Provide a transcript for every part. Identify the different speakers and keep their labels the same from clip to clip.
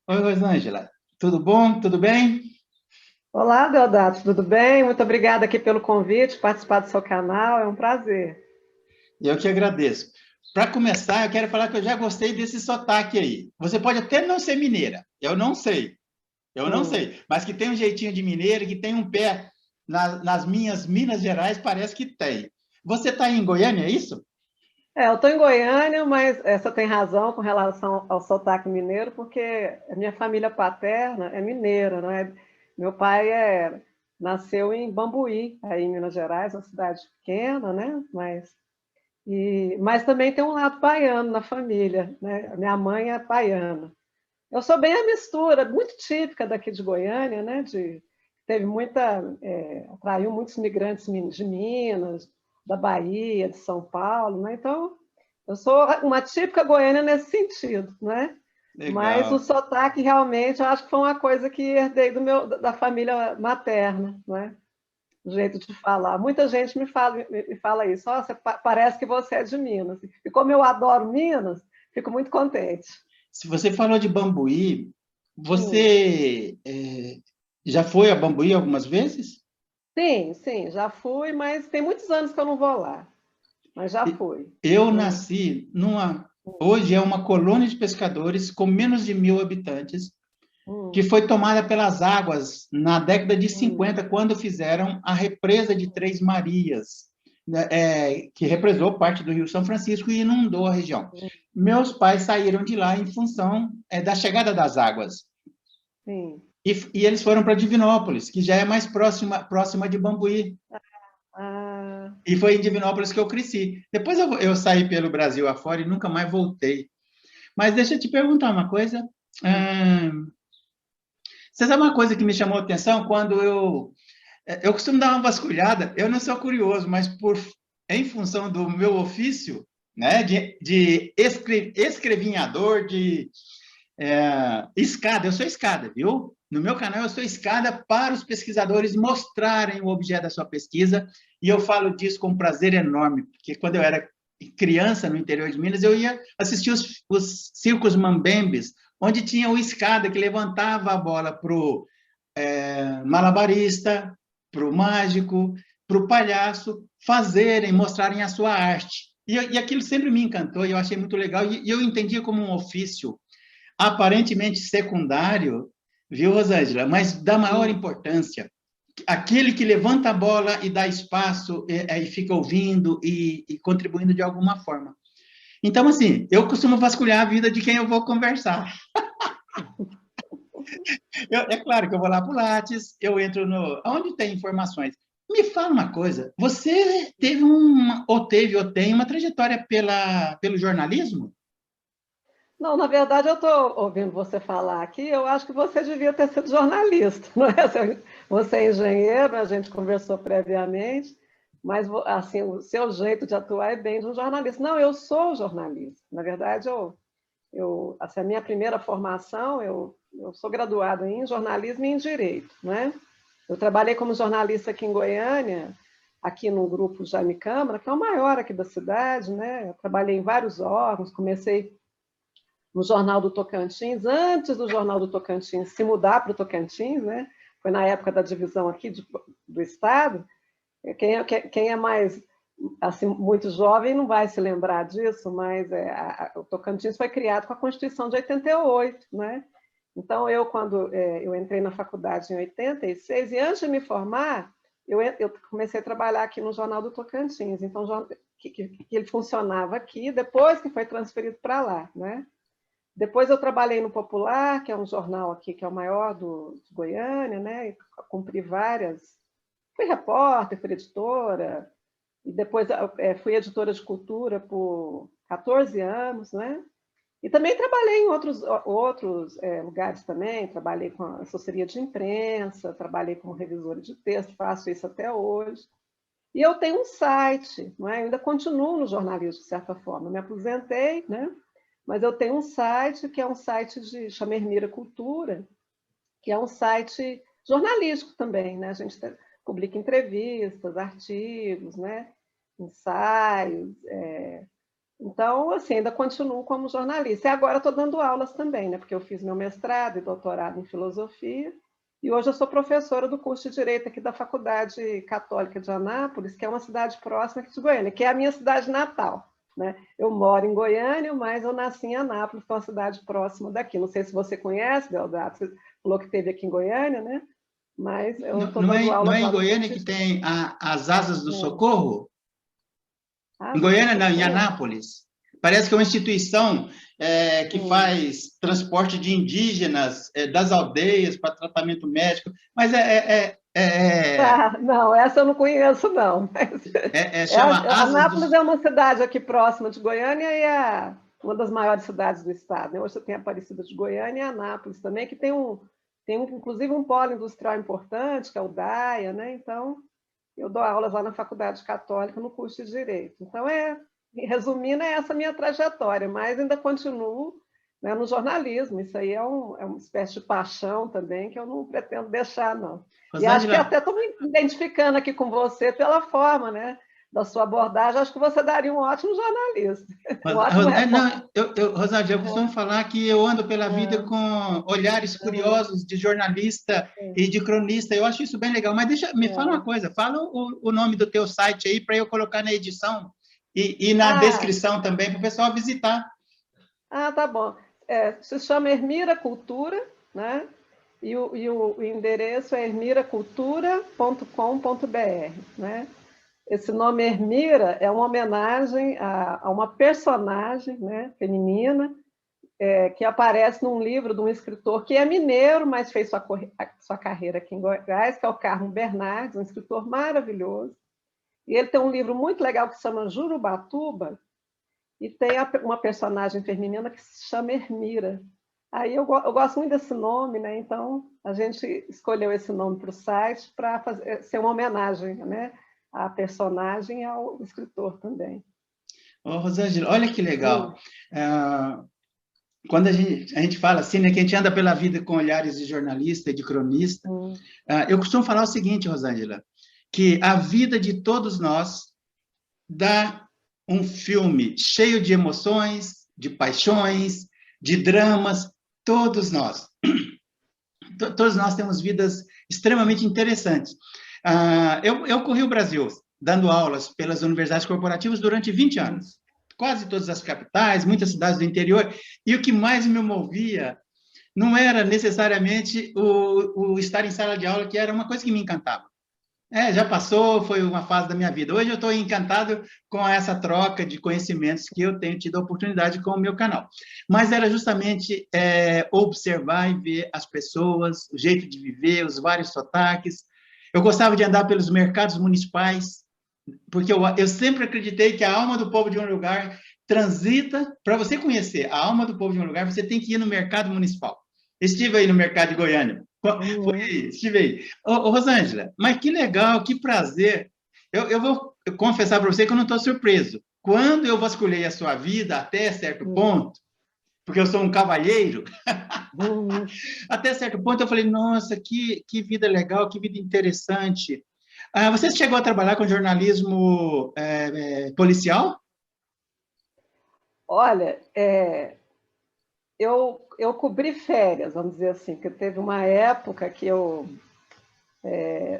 Speaker 1: Oi, Rosângela. Tudo bom? Tudo bem?
Speaker 2: Olá, Deodato, tudo bem? Muito obrigada aqui pelo convite, participar do seu canal, é um prazer.
Speaker 1: Eu que agradeço. Para começar, eu quero falar que eu já gostei desse sotaque aí. Você pode até não ser mineira, eu não
Speaker 2: Hum.
Speaker 1: sei, mas que tem um jeitinho de mineiro, que tem um pé nas minhas Minas Gerais, parece que tem. Você está em Goiânia, é isso?
Speaker 2: Eu estou em Goiânia, mas você tem razão com relação ao sotaque mineiro, porque a minha família paterna é mineira, não é? Meu pai nasceu em Bambuí, aí em Minas Gerais, uma cidade pequena, né? Mas também tem um lado baiano na família, né? A minha mãe é baiana. Eu sou bem a mistura, muito típica daqui de Goiânia, né? Teve atraiu muitos imigrantes de Minas, da Bahia, de São Paulo, né? Então, eu sou uma típica goiana nesse sentido, né? Mas o
Speaker 1: Legal.
Speaker 2: sotaque realmente, eu acho que foi uma coisa que herdei da família materna, né? O jeito de falar. Muita gente me fala isso. Ó, parece que você é de Minas. E como eu adoro Minas, fico muito contente.
Speaker 1: Se você falou de Bambuí,
Speaker 2: Hum.
Speaker 1: você já foi a Bambuí algumas vezes?
Speaker 2: Sim, sim, já fui, mas tem muitos anos que eu não vou lá, mas já fui.
Speaker 1: Eu
Speaker 2: Hum,
Speaker 1: nasci numa. Hoje é uma colônia de pescadores com menos de 1.000 habitantes, que
Speaker 2: hum,
Speaker 1: foi tomada pelas águas na década de
Speaker 2: hum,
Speaker 1: 50, quando fizeram a represa de Três Marias, né, que represou parte do Rio São Francisco e inundou a região.
Speaker 2: hum,
Speaker 1: Meus pais saíram de lá em função da chegada das águas.
Speaker 2: sim.
Speaker 1: E eles foram para Divinópolis, que já é mais próxima de Bambuí.
Speaker 2: Ah,
Speaker 1: E foi em Divinópolis que eu cresci. Depois eu saí pelo Brasil afora e nunca mais voltei. Mas deixa eu te perguntar uma coisa.
Speaker 2: hum,
Speaker 1: Hum, Você sabe uma coisa que me chamou a atenção quando eu costumo dar uma vasculhada, eu não sou curioso, mas em função do meu ofício, né, de escrevinhador, escada, eu sou escada, viu? No meu canal eu sou escada para os pesquisadores mostrarem o objeto da sua pesquisa, e eu falo disso com um prazer enorme, porque quando eu era criança no interior de Minas, eu ia assistir os circos mambembes, onde tinha o escada que levantava a bola para o malabarista, para o mágico, para o palhaço fazerem, mostrarem a sua arte. E aquilo sempre me encantou e eu achei muito legal. E eu entendia como um ofício aparentemente secundário, viu, Rosângela? Mas da maior
Speaker 2: hum.
Speaker 1: importância. Aquele que levanta a bola e dá espaço e fica ouvindo e contribuindo de alguma forma. Então, assim, eu costumo vasculhar a vida de quem eu vou conversar. É claro que eu vou lá para o Lattes, eu entro no. Onde tem informações. Me fala uma coisa, você teve ou tem uma trajetória pelo jornalismo?
Speaker 2: Não, na verdade, eu estou ouvindo você falar aqui, eu acho que você devia ter sido jornalista, não é? Você é engenheiro, a gente conversou previamente, mas assim, o seu jeito de atuar é bem de um jornalista. Não, eu sou jornalista. Na verdade, assim, a minha primeira formação, eu sou graduada em jornalismo e em direito, né? Eu trabalhei como jornalista aqui em Goiânia, aqui no grupo Jaime Câmara, que é o maior aqui da cidade, né? Eu trabalhei em vários órgãos, comecei no Jornal do Tocantins, antes do Jornal do Tocantins se mudar para o Tocantins, né? Foi na época da divisão aqui do Estado. Quem é mais assim, muito jovem não vai se lembrar disso, mas o Tocantins foi criado com a Constituição de 88, né? Então, quando eu entrei na faculdade em 86, e antes de me formar, eu comecei a trabalhar aqui no Jornal do Tocantins. Então, que ele funcionava aqui, depois que foi transferido para lá, né? Depois eu trabalhei no Popular, que é um jornal aqui, que é o maior de Goiânia, né? E cumpri várias. Fui repórter, fui editora, e depois fui editora de cultura por 14 anos, né? E também trabalhei em outros lugares também, trabalhei com a assessoria de imprensa, trabalhei como revisora de texto, faço isso até hoje. E eu tenho um site, não é? Eu ainda continuo no jornalismo, de certa forma. Eu me aposentei, né? Mas eu tenho um site que é um site de chama Hermira Cultura, que é um site jornalístico também, né? A gente publica entrevistas, artigos, né? Ensaios. Então, assim, ainda continuo como jornalista. E agora estou dando aulas também, né? Porque eu fiz meu mestrado e doutorado em filosofia. E hoje eu sou professora do curso de Direito aqui da Faculdade Católica de Anápolis, que é uma cidade próxima aqui de Goiânia, que é a minha cidade natal, né? Eu moro em Goiânia, mas eu nasci em Anápolis, que é uma cidade próxima daqui. Não sei se você conhece, Deodato, você falou que esteve aqui em Goiânia, né? Mas eu estou dando
Speaker 1: Não
Speaker 2: aulas
Speaker 1: é em
Speaker 2: lá no
Speaker 1: Goiânia
Speaker 2: curso
Speaker 1: que
Speaker 2: de...
Speaker 1: tem as Asas do Socorro? Em
Speaker 2: Asa do
Speaker 1: Goiânia, não, em
Speaker 2: Socorro?
Speaker 1: Anápolis. Parece que é uma instituição que
Speaker 2: Hum.
Speaker 1: faz transporte de indígenas das aldeias para tratamento médico, mas
Speaker 2: Ah, não, essa eu não conheço, não. Mas
Speaker 1: chama Asas do...
Speaker 2: Anápolis é uma cidade aqui próxima de Goiânia e é uma das maiores cidades do estado, né? Hoje você tem a Aparecida de Goiânia e Anápolis também, que inclusive um polo industrial importante, que é o DAIA, né? Então, eu dou aulas lá na Faculdade Católica, no curso de Direito. Então, resumindo, é essa minha trajetória, mas ainda continuo, né, no jornalismo. Isso aí é uma espécie de paixão também, que eu não pretendo deixar, não. E acho que
Speaker 1: Rosângela,
Speaker 2: até estou me identificando aqui com você pela forma, né, da sua abordagem. Acho que você daria um ótimo jornalista, um ótimo repórter.
Speaker 1: Não, Rosângela, eu costumo falar que eu ando pela vida com olhares curiosos de jornalista e de cronista. Eu acho isso bem legal. Mas me fala uma coisa, fala o nome do teu site aí para eu colocar na edição e na
Speaker 2: Ah,
Speaker 1: descrição também para o pessoal visitar.
Speaker 2: tá bom. Se chama Ermira Cultura, né? E o endereço é ermiracultura.com.br, né? Esse nome Ermira é uma homenagem a uma personagem, né, feminina, que aparece num livro de um escritor que é mineiro, mas fez sua carreira aqui em Goiás, que é o Carmo Bernardes, um escritor maravilhoso. E ele tem um livro muito legal que se chama Jurubatuba, e tem uma personagem feminina que se chama Ermira. Aí eu gosto muito desse nome, né? Então a gente escolheu esse nome para o site para ser uma homenagem, né, à personagem e ao escritor também.
Speaker 1: Ô, Rosângela, olha que legal. Quando a gente fala assim, né, que a gente anda pela vida com olhares de jornalista e de cronista, eu costumo falar o seguinte, Rosângela, que a vida de todos nós dá um filme cheio de emoções, de paixões, de dramas, todos nós. Todos nós temos vidas extremamente interessantes. Eu corri o Brasil dando aulas pelas universidades corporativas durante 20 anos. Quase todas as capitais, muitas cidades do interior, e o que mais me movia não era necessariamente o estar em sala de aula, que era uma coisa que me encantava. Já passou, foi uma fase da minha vida. Hoje eu estou encantado com essa troca de conhecimentos que eu tenho tido a oportunidade com o meu canal. Mas era justamente observar e ver as pessoas, o jeito de viver, os vários sotaques. Eu gostava de andar pelos mercados municipais, porque eu sempre acreditei que a alma do povo de um lugar transita. Para você conhecer a alma do povo de um lugar, você tem que ir no mercado municipal. Estive aí no mercado de Goiânia. Estive aí. Rosângela, mas que legal, que prazer. Eu vou confessar para você que eu não estou surpreso. Quando eu vasculhei a sua vida até certo ponto, porque eu sou um cavalheiro, até certo ponto eu falei, nossa, que vida legal, que vida interessante. Você chegou a trabalhar com jornalismo policial?
Speaker 2: Olha, eu cobri férias, vamos dizer assim, porque teve uma época que eu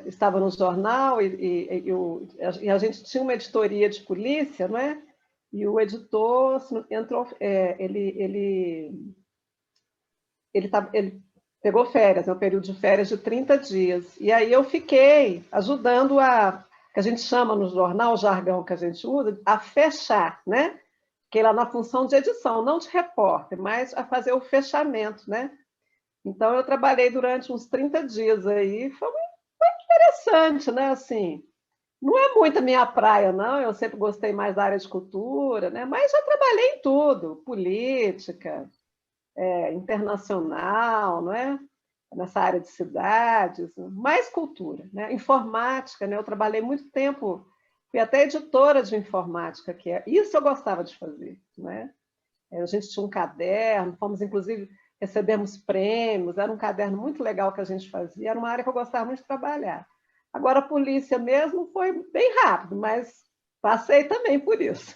Speaker 2: estava no jornal e a gente tinha uma editoria de polícia, não é? E o editor entrou, ele pegou férias, né, um período de férias de 30 dias. E aí eu fiquei ajudando que a gente chama no jornal, o jargão que a gente usa, a fechar, né? Que lá na função de edição, não de repórter, mas a fazer o fechamento, né? Então eu trabalhei durante uns 30 dias aí, foi interessante, né? Assim, não é muito a minha praia, não. Eu sempre gostei mais da área de cultura, né? Mas já trabalhei em tudo, política, internacional, não é? Nessa área de cidades, mais cultura, né? Informática, né? Eu trabalhei muito tempo, fui até editora de informática, isso eu gostava de fazer, né? A gente tinha um caderno, inclusive recebemos prêmios, era um caderno muito legal que a gente fazia, era uma área que eu gostava muito de trabalhar. Agora, a polícia mesmo foi bem rápido, mas Passei também por isso.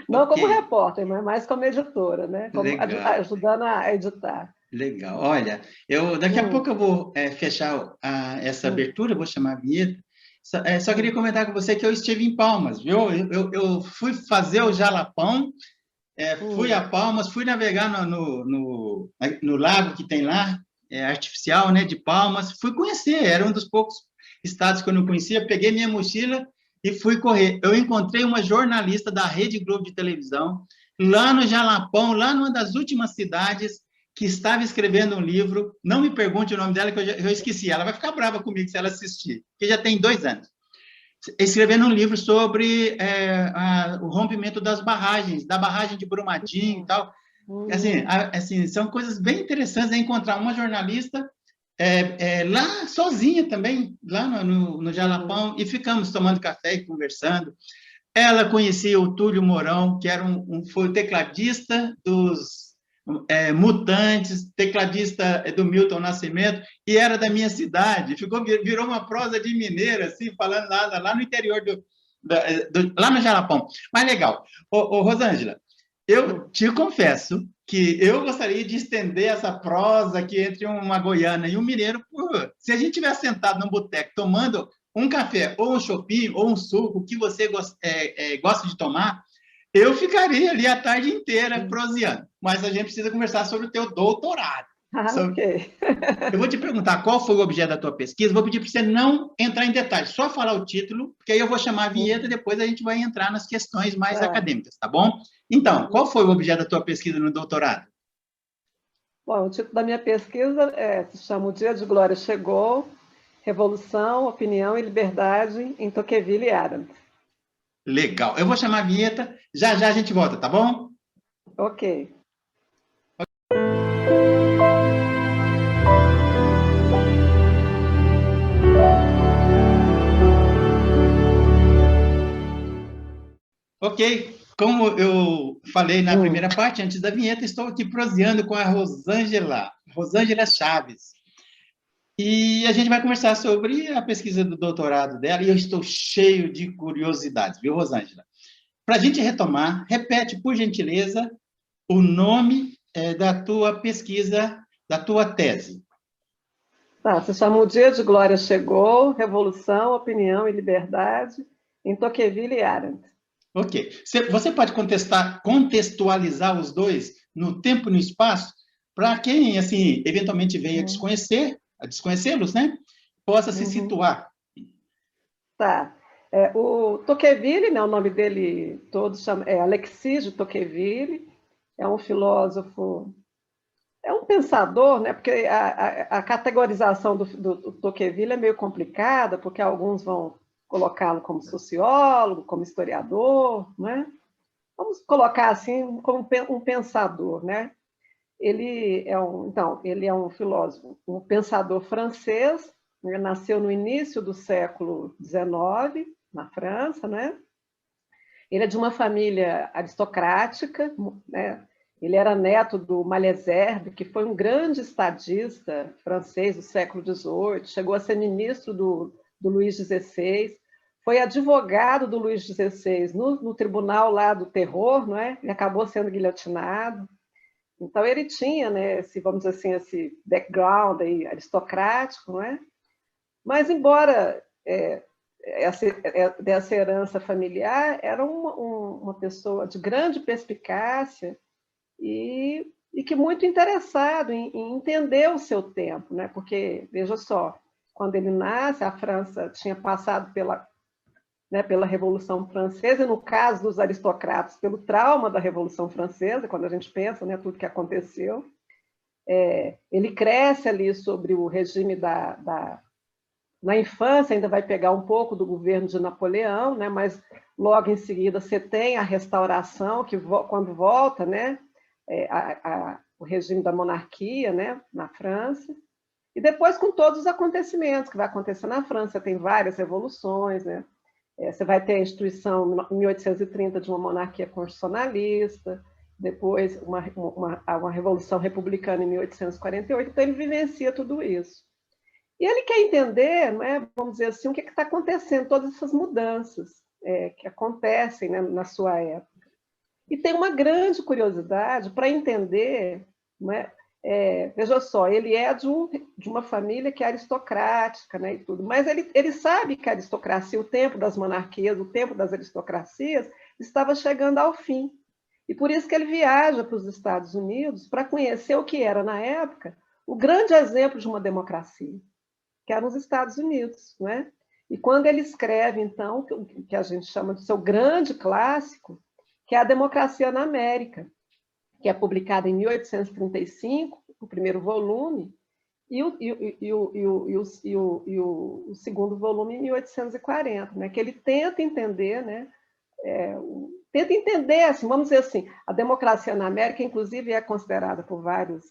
Speaker 2: Não
Speaker 1: Ok,
Speaker 2: como repórter, mas mais como editora, né? Como
Speaker 1: legal.
Speaker 2: ajudando a editar.
Speaker 1: Legal. Olha, daqui a
Speaker 2: Hum,
Speaker 1: pouco eu vou fechar essa
Speaker 2: hum,
Speaker 1: abertura, vou chamar a vinheta. Só queria
Speaker 2: hum,
Speaker 1: comentar com você que eu estive em Palmas, viu? Eu fui fazer o Jalapão, fui
Speaker 2: hum,
Speaker 1: a Palmas, fui navegar no lago que tem lá, artificial, né, de Palmas. Fui conhecer, era um dos poucos estados que eu não conhecia. Peguei minha mochila e fui correr. Eu encontrei uma jornalista da Rede Globo de televisão, lá no Jalapão, lá numa das últimas cidades, que estava escrevendo um livro. Não me pergunte o nome dela, que eu esqueci. Ela vai ficar brava comigo se ela assistir, porque já tem 2 anos escrevendo um livro sobre o rompimento das barragens, da barragem de Brumadinho e
Speaker 2: hum,
Speaker 1: tal. Assim,
Speaker 2: hum,
Speaker 1: assim, são coisas bem interessantes, encontrar uma jornalista lá sozinha também, lá no
Speaker 2: uhum.
Speaker 1: Jalapão, e ficamos tomando café e conversando. Ela conhecia o Túlio Mourão, que era foi o tecladista dos Mutantes, tecladista do Milton Nascimento, e era da minha cidade. Virou uma prosa de mineiro, assim, falando lá no interior lá no Jalapão. Mas legal. Rosângela, eu
Speaker 2: Hum.
Speaker 1: te confesso que eu gostaria de estender essa prosa aqui entre uma goiana e um mineiro. Se a gente tivesse sentado num boteco tomando um café, ou um chopinho, ou um suco, o que você gosta de tomar, eu ficaria ali a tarde inteira
Speaker 2: Hum.
Speaker 1: proseando. Mas a gente precisa conversar sobre o teu doutorado.
Speaker 2: Ah, ok.
Speaker 1: Eu vou te perguntar qual foi o objeto da tua pesquisa, vou pedir para você não entrar em detalhes, só falar o título, porque aí eu vou chamar a vinheta e
Speaker 2: Uhum.
Speaker 1: depois a gente vai entrar nas questões mais
Speaker 2: Tá.
Speaker 1: acadêmicas, tá bom? Então, qual
Speaker 2: Uhum.
Speaker 1: foi o objeto da tua pesquisa no doutorado?
Speaker 2: Bom, o título da minha pesquisa se chama O Dia de Glória Chegou, Revolução, Opinião e Liberdade em Tocqueville e Arendt.
Speaker 1: Legal. Eu vou chamar a vinheta, já já a gente volta, tá bom?
Speaker 2: Ok.
Speaker 1: Ok, como eu falei na
Speaker 2: Hum.
Speaker 1: primeira parte, antes da vinheta, estou aqui proseando com a Rosângela Chaves. E a gente vai conversar sobre a pesquisa do doutorado dela, e eu estou cheio de curiosidades, viu, Rosângela? Para a gente retomar, repete, por gentileza, o nome da tua pesquisa, da tua tese.
Speaker 2: Tá, se chama O Dia de Glória Chegou, Revolução, Opinião e Liberdade em Tocqueville e Arendt.
Speaker 1: Ok. Você pode contextualizar os dois no tempo e no espaço, para quem, assim, eventualmente venha
Speaker 2: Uhum.
Speaker 1: a desconhecê-los, né? Possa se
Speaker 2: Uhum.
Speaker 1: situar.
Speaker 2: Tá. O Tocqueville, né, o nome dele todo é Alexis de Tocqueville, é um filósofo, é um pensador, né, porque a categorização do Tocqueville é meio complicada, porque alguns vão colocá-lo como sociólogo, como historiador, né? Vamos colocar assim como um pensador, né? Ele é um filósofo, um pensador francês, né? Nasceu no início do século XIX, na França, né? Ele é de uma família aristocrática, né? Ele era neto do Malesherbes, que foi um grande estadista francês do século XVIII, chegou a ser ministro do Luís XVI, foi advogado do Luís XVI no tribunal lá do terror, não é? Ele acabou sendo guilhotinado. Então ele tinha, né, vamos dizer assim, esse background aí aristocrático, não é? Mas embora dessa herança familiar, era uma pessoa de grande perspicácia e que muito interessado em entender o seu tempo, né? Porque veja só, quando ele nasce, a França tinha passado pela Revolução Francesa, e no caso dos aristocratas, pelo trauma da Revolução Francesa, quando a gente pensa, né, tudo que aconteceu. Ele cresce ali sobre o regime na infância, ainda vai pegar um pouco do governo de Napoleão, né, mas logo em seguida você tem a restauração, que quando volta, né, o regime da monarquia, né, na França, e depois com todos os acontecimentos que vai acontecer na França, tem várias revoluções, né? Você vai ter a instituição, em 1830, de uma monarquia constitucionalista, depois uma revolução republicana em 1848, então ele vivencia tudo isso. E ele quer entender, né, vamos dizer assim, o que está acontecendo, todas essas mudanças. que acontecem, né, na sua época. E tem uma grande curiosidade para entender, né, veja só, ele é de uma família que é aristocrática, né, e tudo, mas ele sabe que a aristocracia, o tempo das monarquias, o tempo das aristocracias, estava chegando ao fim. E por isso que ele viaja para os Estados Unidos para conhecer o que era, na época, o grande exemplo de uma democracia, que era nos Estados Unidos, né? E quando ele escreve, então, o que a gente chama de seu grande clássico, que é A Democracia na América, que é publicado em 1835, o primeiro volume, e o segundo volume em 1840, né? Que ele tenta entender, né? Tenta entender, assim, vamos dizer assim, a democracia na América, inclusive, é considerada por vários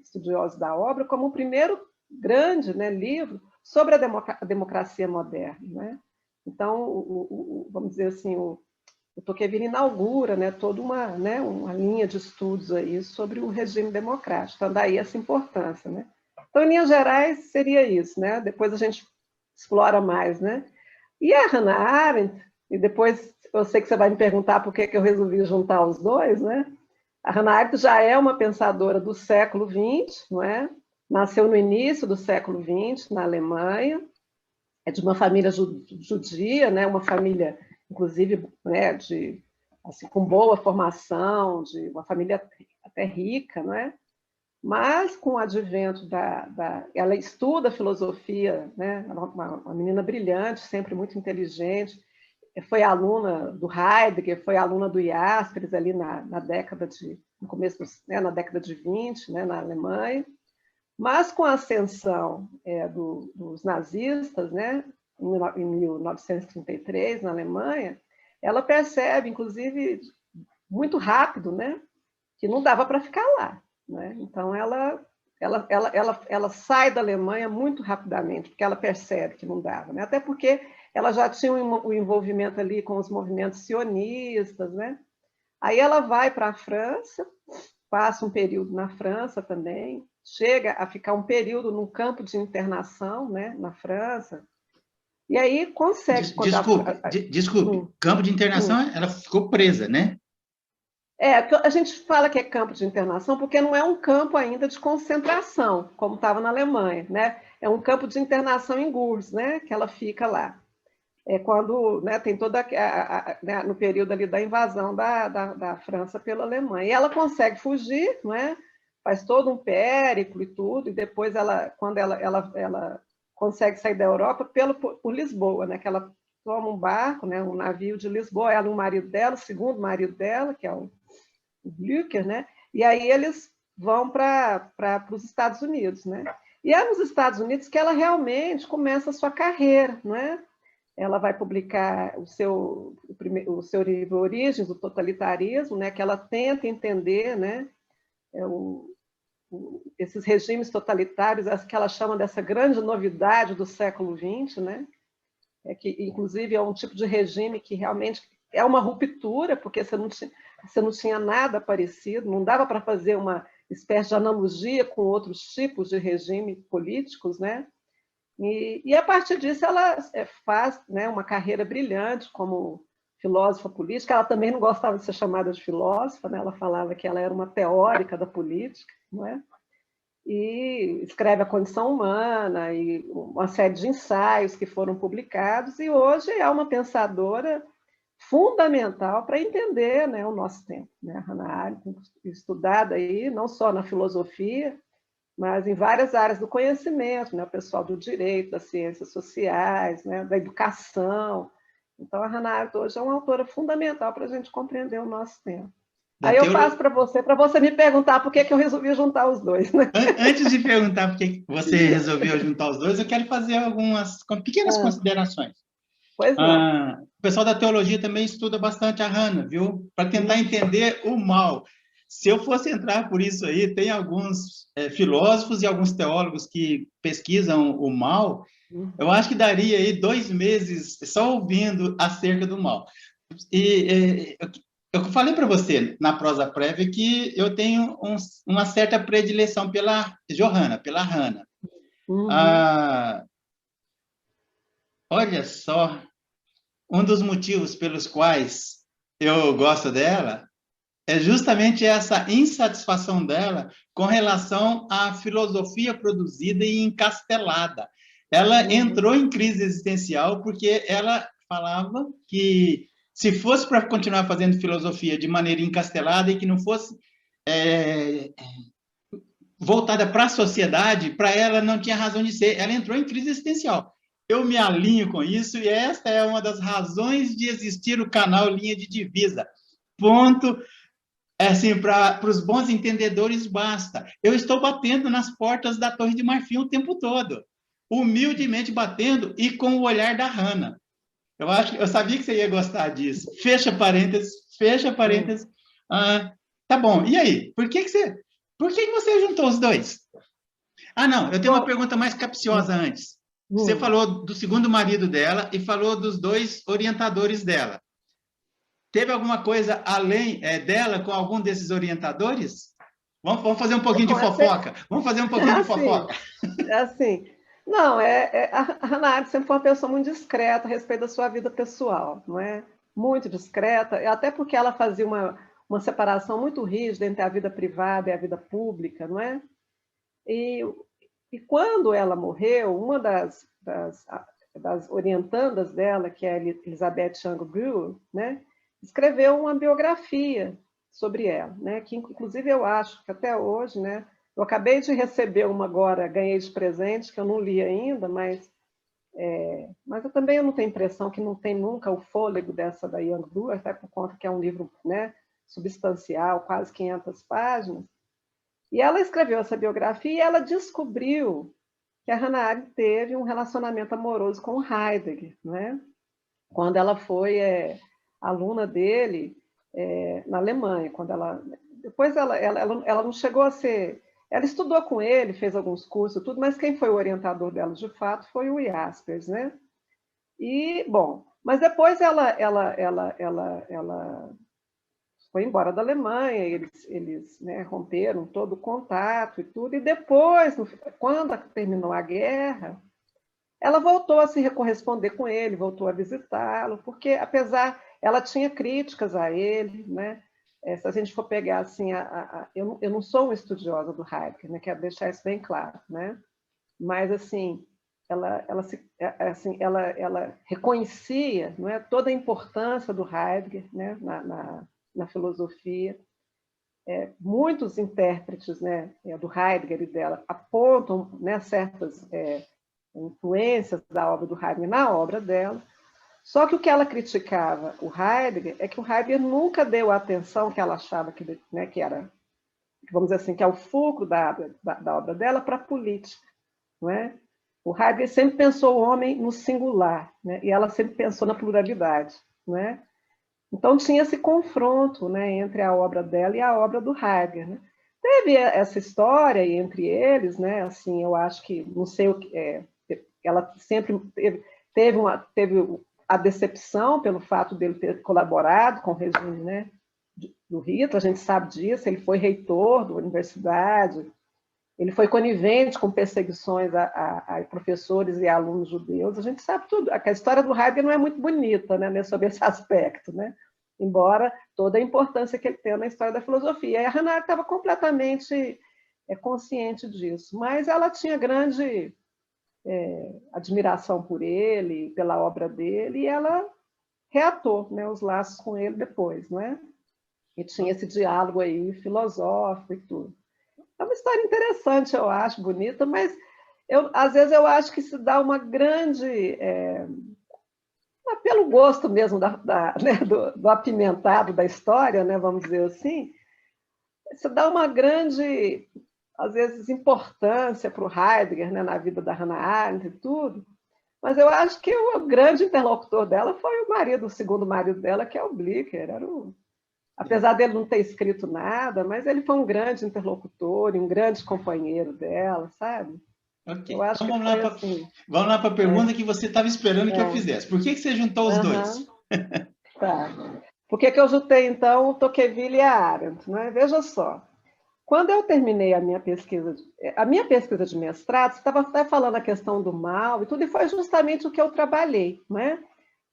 Speaker 2: estudiosos da obra como o primeiro grande, né, livro sobre a democracia moderna, né? Então, vamos dizer assim, o Tocqueville inaugura, né, toda uma linha de estudos aí sobre o regime democrático. Então, daí essa importância, né? Então, em linhas gerais, seria isso, né? Depois a gente explora mais, né? E a Hannah Arendt, e depois eu sei que você vai me perguntar por que eu resolvi juntar os dois, né? A Hannah Arendt já é uma pensadora do século XX, não é? Nasceu no início do século XX, na Alemanha, é de uma família judia, né? Uma família, inclusive, né, assim, com boa formação, de uma família até rica, não é? Mas, com o advento ela estuda filosofia, né? Uma menina brilhante, sempre muito inteligente, foi aluna do Heidegger, foi aluna do Jaspers ali no começo, na década de 20, né, na Alemanha. Mas com a ascensão dos nazistas, né, em 1933, na Alemanha, ela percebe, inclusive, muito rápido, né, que não dava para ficar lá, né? Então, ela sai da Alemanha muito rapidamente, porque ela percebe que não dava, né? Até porque ela já tinha um envolvimento ali com os movimentos sionistas, né? Aí ela vai para a França, passa um período na França também, chega a ficar um período num campo de internação, né, na França, e aí consegue...
Speaker 1: Desculpe, campo de internação, ela ficou presa, né?
Speaker 2: A gente fala que é campo de internação porque não é um campo ainda de concentração, como estava na Alemanha, né? É um campo de internação em Gurs, né? Que ela fica lá. Quando, né, tem toda né, no período ali da invasão da França pela Alemanha. E ela consegue fugir, não é? Faz todo um périplo e tudo, e depois quando ela consegue sair da Europa por Lisboa, né? Que ela toma um barco, né, um navio de Lisboa, ela e o marido dela, o segundo marido dela, que é o Blücher, né? E aí eles vão para os Estados Unidos, né? E é nos Estados Unidos que ela realmente começa a sua carreira, não é? Ela vai publicar o seu livro Origens do Totalitarismo, né? Que ela tenta entender, né? Esses regimes totalitários, as que ela chama dessa grande novidade do século XX, né? Que inclusive é um tipo de regime que realmente é uma ruptura, porque você não tinha nada parecido, não dava para fazer uma espécie de analogia com outros tipos de regime políticos, né? E a partir disso ela faz, né, uma carreira brilhante como filósofa política. Ela também não gostava de ser chamada de filósofa, né? Ela falava que ela era uma teórica da política, não é? E escreve A Condição Humana e uma série de ensaios que foram publicados, e hoje é uma pensadora fundamental para entender, né, o nosso tempo, né? A Hannah Arendt, estudada aí não só na filosofia, mas em várias áreas do conhecimento, né? O pessoal do direito, das ciências sociais, né? Da educação. Então, a Hannah Arendt hoje é uma autora fundamental para a gente compreender o nosso tempo. Aí eu passo para você me perguntar por que eu resolvi juntar os dois, né?
Speaker 1: Antes de perguntar por que você resolveu juntar os dois, eu quero fazer algumas pequenas considerações.
Speaker 2: Pois não.
Speaker 1: O pessoal da teologia também estuda bastante a Hannah, viu? Para tentar entender o mal. Se eu fosse entrar por isso aí, tem alguns filósofos e alguns teólogos que pesquisam o mal, eu acho que daria aí 2 meses só ouvindo acerca do mal. E eu falei para você na prosa prévia que eu tenho uma certa predileção pela Johanna, pela Hannah. Olha só, um dos motivos pelos quais eu gosto dela é justamente essa insatisfação dela com relação à filosofia produzida e encastelada. Ela entrou em crise existencial porque ela falava que se fosse para continuar fazendo filosofia de maneira encastelada e que não fosse voltada para a sociedade, para ela não tinha razão de ser. Ela entrou em crise existencial. Eu me alinho com isso e esta é uma das razões de existir o canal Linha de Divisa. Ponto. Assim, para os bons entendedores, basta. Eu estou batendo nas portas da Torre de Marfim o tempo todo, humildemente batendo e com o olhar da Hannah. Eu sabia que você ia gostar disso. Fecha parênteses, fecha parênteses. Tá bom, e aí? Por que você juntou os dois? Ah, não, eu tenho uma pergunta mais capciosa antes. Você falou do segundo marido dela e falou dos dois orientadores dela. Teve alguma coisa além dela com algum desses orientadores? Vamos fazer um pouquinho de fofoca. Vamos fazer um pouquinho de fofoca.
Speaker 2: Assim, não, a Hannah Arendt sempre foi uma pessoa muito discreta a respeito da sua vida pessoal, não é? Muito discreta, até porque ela fazia uma separação muito rígida entre a vida privada e a vida pública, não é? E quando ela morreu, uma das orientandas dela, que é a Elizabeth Young Brewer, né, escreveu uma biografia sobre ela, né, que inclusive eu acho que até hoje, né, eu acabei de receber uma agora, ganhei de presente, que eu não li ainda, mas eu também não tenho impressão que não tem nunca o fôlego dessa da Young Brewer, até por conta que é um livro, né, substancial, quase 500 páginas. E ela escreveu essa biografia e ela descobriu que a Hannah Arendt teve um relacionamento amoroso com o Heidegger, né? Quando ela foi aluna dele na Alemanha. Depois ela não chegou a ser... Ela estudou com ele, fez alguns cursos, tudo, mas quem foi o orientador dela, de fato, foi o Jaspers, né? E, bom, mas depois ela foi embora da Alemanha, eles né, romperam todo o contato e tudo, e depois, quando terminou a guerra, ela voltou a se corresponder com ele, voltou a visitá-lo, porque, apesar, ela tinha críticas a ele, né? Se a gente for pegar assim, eu não sou uma estudiosa do Heidegger, né? Quero deixar isso bem claro, né? Mas, assim, ela reconhecia, não é, toda a importância do Heidegger, né, na filosofia. Muitos intérpretes, né, do Heidegger e dela apontam, né, certas influências da obra do Heidegger na obra dela. Só que o que ela criticava o Heidegger é que o Heidegger nunca deu a atenção que ela achava né, que era, vamos dizer assim, que é o fulcro da obra dela para a política, não é? O Heidegger sempre pensou o homem no singular, né? E ela sempre pensou na pluralidade, né? Então tinha esse confronto, né, entre a obra dela e a obra do Heidegger, né? Teve essa história entre eles, né? Assim, eu acho que não sei o que ela sempre teve a decepção pelo fato dele ter colaborado com o regime, né, do Hitler, a gente sabe disso. Ele foi reitor da universidade, ele foi conivente com perseguições a professores e alunos judeus. A gente sabe tudo. A história do Heidegger não é muito bonita, né, sobre esse aspecto, né? Embora toda a importância que ele tem na história da filosofia. E a Hannah Arendt estava completamente consciente disso, mas ela tinha grande admiração por ele, pela obra dele, e ela reatou, né, os laços com ele depois, não é? E tinha esse diálogo aí filosófico e tudo. É uma história interessante, eu acho, bonita, mas às vezes eu acho que se dá uma grande... pelo gosto mesmo né, do apimentado da história, né, vamos dizer assim, se dá uma grande, às vezes, importância para o Heidegger, né, na vida da Hannah Arendt e tudo, mas eu acho que o grande interlocutor dela foi o segundo marido dela, que é o Blicher. Apesar dele não ter escrito nada, mas ele foi um grande interlocutor e um grande companheiro dela, sabe?
Speaker 1: Ok,
Speaker 2: eu acho
Speaker 1: então
Speaker 2: que
Speaker 1: vamos lá para a pergunta que você estava esperando que eu fizesse. Por que você juntou os dois?
Speaker 2: Tá. Por que eu juntei, então, o Tocqueville e a Arendt? Né? Veja só, quando eu terminei a minha pesquisa de mestrado, você estava até falando a questão do mal e tudo, e foi justamente o que eu trabalhei, né?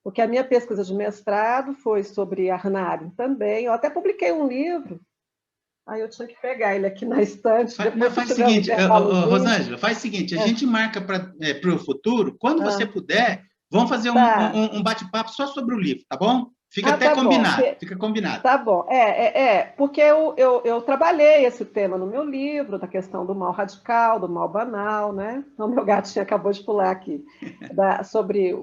Speaker 2: porque a minha pesquisa de mestrado foi sobre a Hannah Arendt também. Eu até publiquei um livro, aí eu tinha que pegar ele aqui na estante. Depois,
Speaker 1: Faz o
Speaker 2: se tiver um
Speaker 1: seguinte,
Speaker 2: intervalozinho...
Speaker 1: Rosângela, faz o seguinte, a gente marca para o futuro, quando você
Speaker 2: Ah,
Speaker 1: puder, vamos fazer
Speaker 2: tá.
Speaker 1: um bate-papo só sobre o livro, tá bom? Fica até
Speaker 2: Tá bom.
Speaker 1: combinado, fica combinado.
Speaker 2: Tá bom. Porque eu trabalhei esse tema no meu livro, da questão do mal radical, do mal banal, né? O meu gatinho acabou de pular aqui, sobre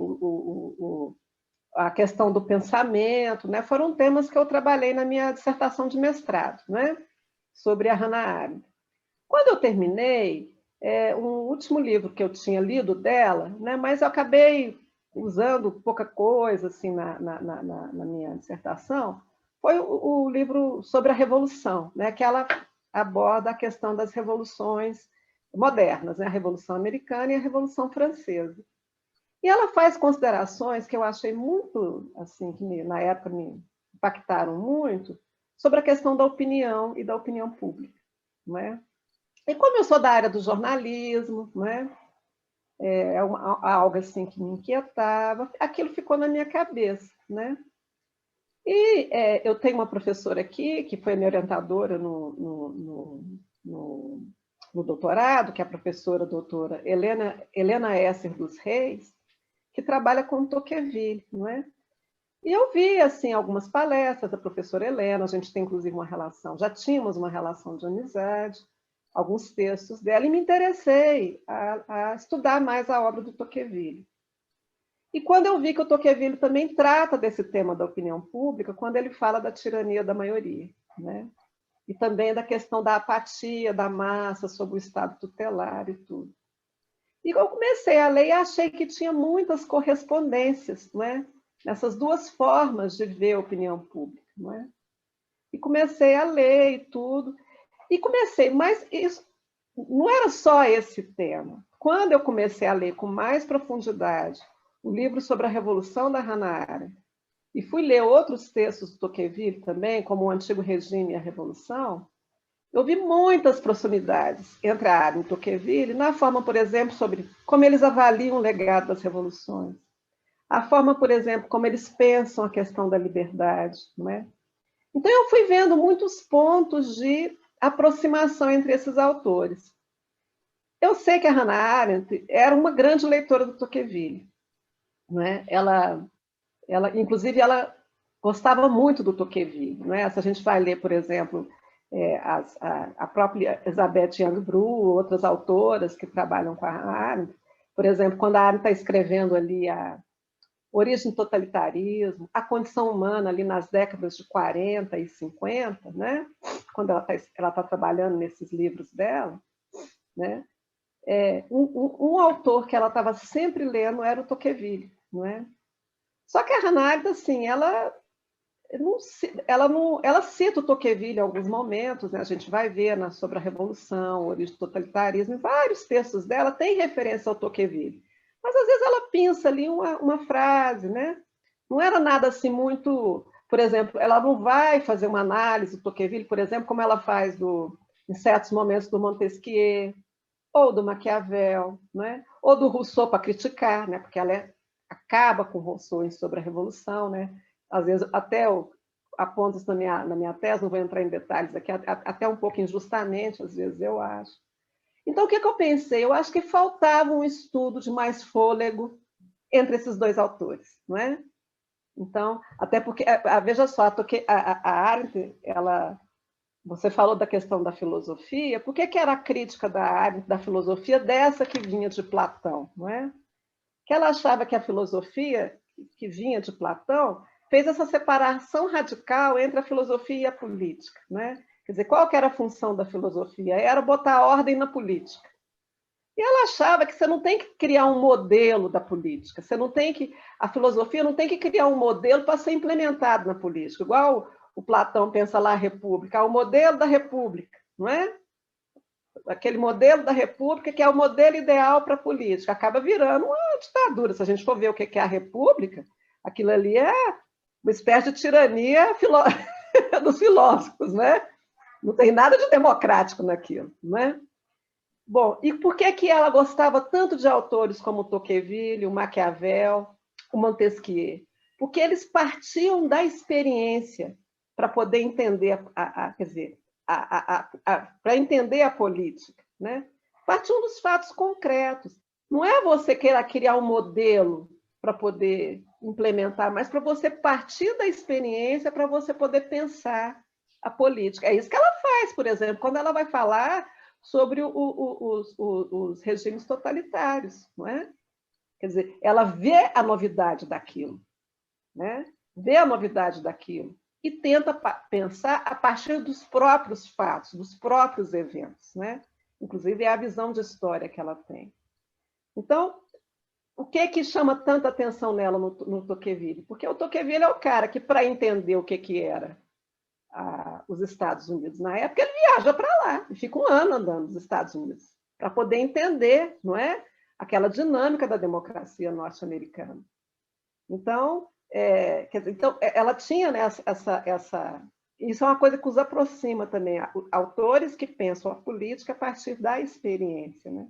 Speaker 2: a questão do pensamento, né? Foram temas que eu trabalhei na minha dissertação de mestrado, né? Sobre a Hannah Arendt. Quando eu terminei, um último livro que eu tinha lido dela, né? Mas eu acabei usando pouca coisa assim na minha dissertação, foi o livro sobre a Revolução, né? Que ela aborda a questão das revoluções modernas, né? A Revolução Americana e a Revolução Francesa. E ela faz considerações que eu achei muito, assim, que na época me impactaram muito, sobre a questão da opinião e da opinião pública, não é? E como eu sou da área do jornalismo, né? Algo assim que me inquietava, aquilo ficou na minha cabeça, né? E eu tenho uma professora aqui, que foi minha orientadora no doutorado, que é a professora doutora Helena Esser dos Reis, que trabalha com Tocqueville, não é? E eu vi, assim, algumas palestras da professora Helena, a gente tem, inclusive, já tínhamos uma relação de amizade, alguns textos dela, e me interessei a estudar mais a obra do Tocqueville. E quando eu vi que o Tocqueville também trata desse tema da opinião pública, quando ele fala da tirania da maioria, né? E também da questão da apatia da massa sobre o Estado tutelar e tudo. E eu comecei a ler e achei que tinha muitas correspondências, né? Nessas duas formas de ver a opinião pública, não é? E comecei a ler e tudo. E comecei, mas isso não era só esse tema. Quando eu comecei a ler com mais profundidade o livro sobre a Revolução da Hannah Arendt, e fui ler outros textos do Tocqueville também, como O Antigo Regime e a Revolução, eu vi muitas proximidades entre a Arendt e o Tocqueville, na forma, por exemplo, sobre como eles avaliam o legado das revoluções, a forma, por exemplo, como eles pensam a questão da liberdade, não é? Então, eu fui vendo muitos pontos de aproximação entre esses autores. Eu sei que a Hannah Arendt era uma grande leitora do Tocqueville, não é? Inclusive, ela gostava muito do Tocqueville, não é? Se a gente vai ler, por exemplo, a própria Elizabeth Young-Bru, outras autoras que trabalham com a Arendt, por exemplo, quando a Arendt está escrevendo ali a Origem do Totalitarismo, a condição humana ali nas décadas de 40 e 50, né? Quando ela está trabalhando nesses livros dela, né? Um autor que ela estava sempre lendo era o Tocqueville, não é? Só que a Hannah Arendt, assim, ela cita o Tocqueville em alguns momentos, né? A gente vai ver sobre a Revolução, a Origem do Totalitarismo, em vários textos dela tem referência ao Tocqueville. Mas, às vezes, ela pinça ali uma frase, né? Não era nada assim muito... Por exemplo, ela não vai fazer uma análise do Tocqueville, por exemplo, como ela faz em certos momentos do Montesquieu, ou do Maquiavel, né? Ou do Rousseau para criticar, né? Porque ela acaba com Rousseau sobre a Revolução, né? Às vezes, até aponto isso na minha tese, não vou entrar em detalhes aqui, até um pouco injustamente, às vezes, eu acho. Então, o que eu pensei? Eu acho que faltava um estudo de mais fôlego entre esses dois autores, não é? Então, até porque, veja só, a Arendt, você falou da questão da filosofia, por que era a crítica da Arendt da filosofia dessa que vinha de Platão, não é? Que ela achava que a filosofia que vinha de Platão fez essa separação radical entre a filosofia e a política, né? Quer dizer, qual que era a função da filosofia? Era botar ordem na política. E ela achava que você não tem que criar um modelo da política, a filosofia não tem que criar um modelo para ser implementado na política, igual o Platão pensa lá a república, o modelo da república, não é? Aquele modelo da república que é o modelo ideal para a política, acaba virando uma ditadura. Se a gente for ver o que é a república, aquilo ali é uma espécie de tirania dos filósofos, né? Não tem nada de democrático naquilo, né? Bom, e por que ela gostava tanto de autores como Tocqueville, o Maquiavel, o Montesquieu? porque eles partiam da experiência para poder entender para entender a política, né? Partiam dos fatos concretos. Não é você querer criar um modelo para poder implementar, mas para você partir da experiência para você poder pensar a política. É isso que ela faz, por exemplo, quando ela vai falar sobre os regimes totalitários, não é? Quer dizer, ela vê a novidade daquilo, né? Vê a novidade daquilo e tenta pensar a partir dos próprios fatos, dos próprios eventos, né? Inclusive, é a visão de história que ela tem. Então, o que chama tanta atenção nela no Tocqueville? Porque o Tocqueville é o cara que, para entender o que era os Estados Unidos na época, ele viaja para lá e fica um ano andando nos Estados Unidos para poder entender, não é, aquela dinâmica da democracia norte-americana. Então, ela tinha, né, isso é uma coisa que os aproxima também, autores que pensam a política a partir da experiência, né?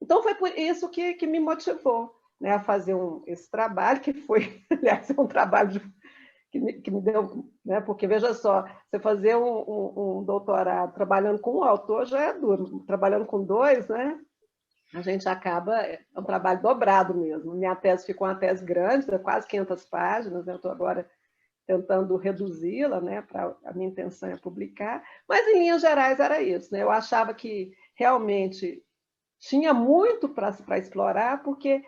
Speaker 2: Então, foi por isso que me motivou, né, a fazer esse trabalho, que foi, aliás, um trabalho que me deu, né, porque, veja só, você fazer um doutorado trabalhando com um autor já é duro, trabalhando com dois, né, a gente acaba, é um trabalho dobrado mesmo. Minha tese ficou uma tese grande, quase 500 páginas, eu estou agora tentando reduzi-la, né, a minha intenção é publicar, mas, em linhas gerais, era isso, né, eu achava que realmente tinha muito para explorar, porque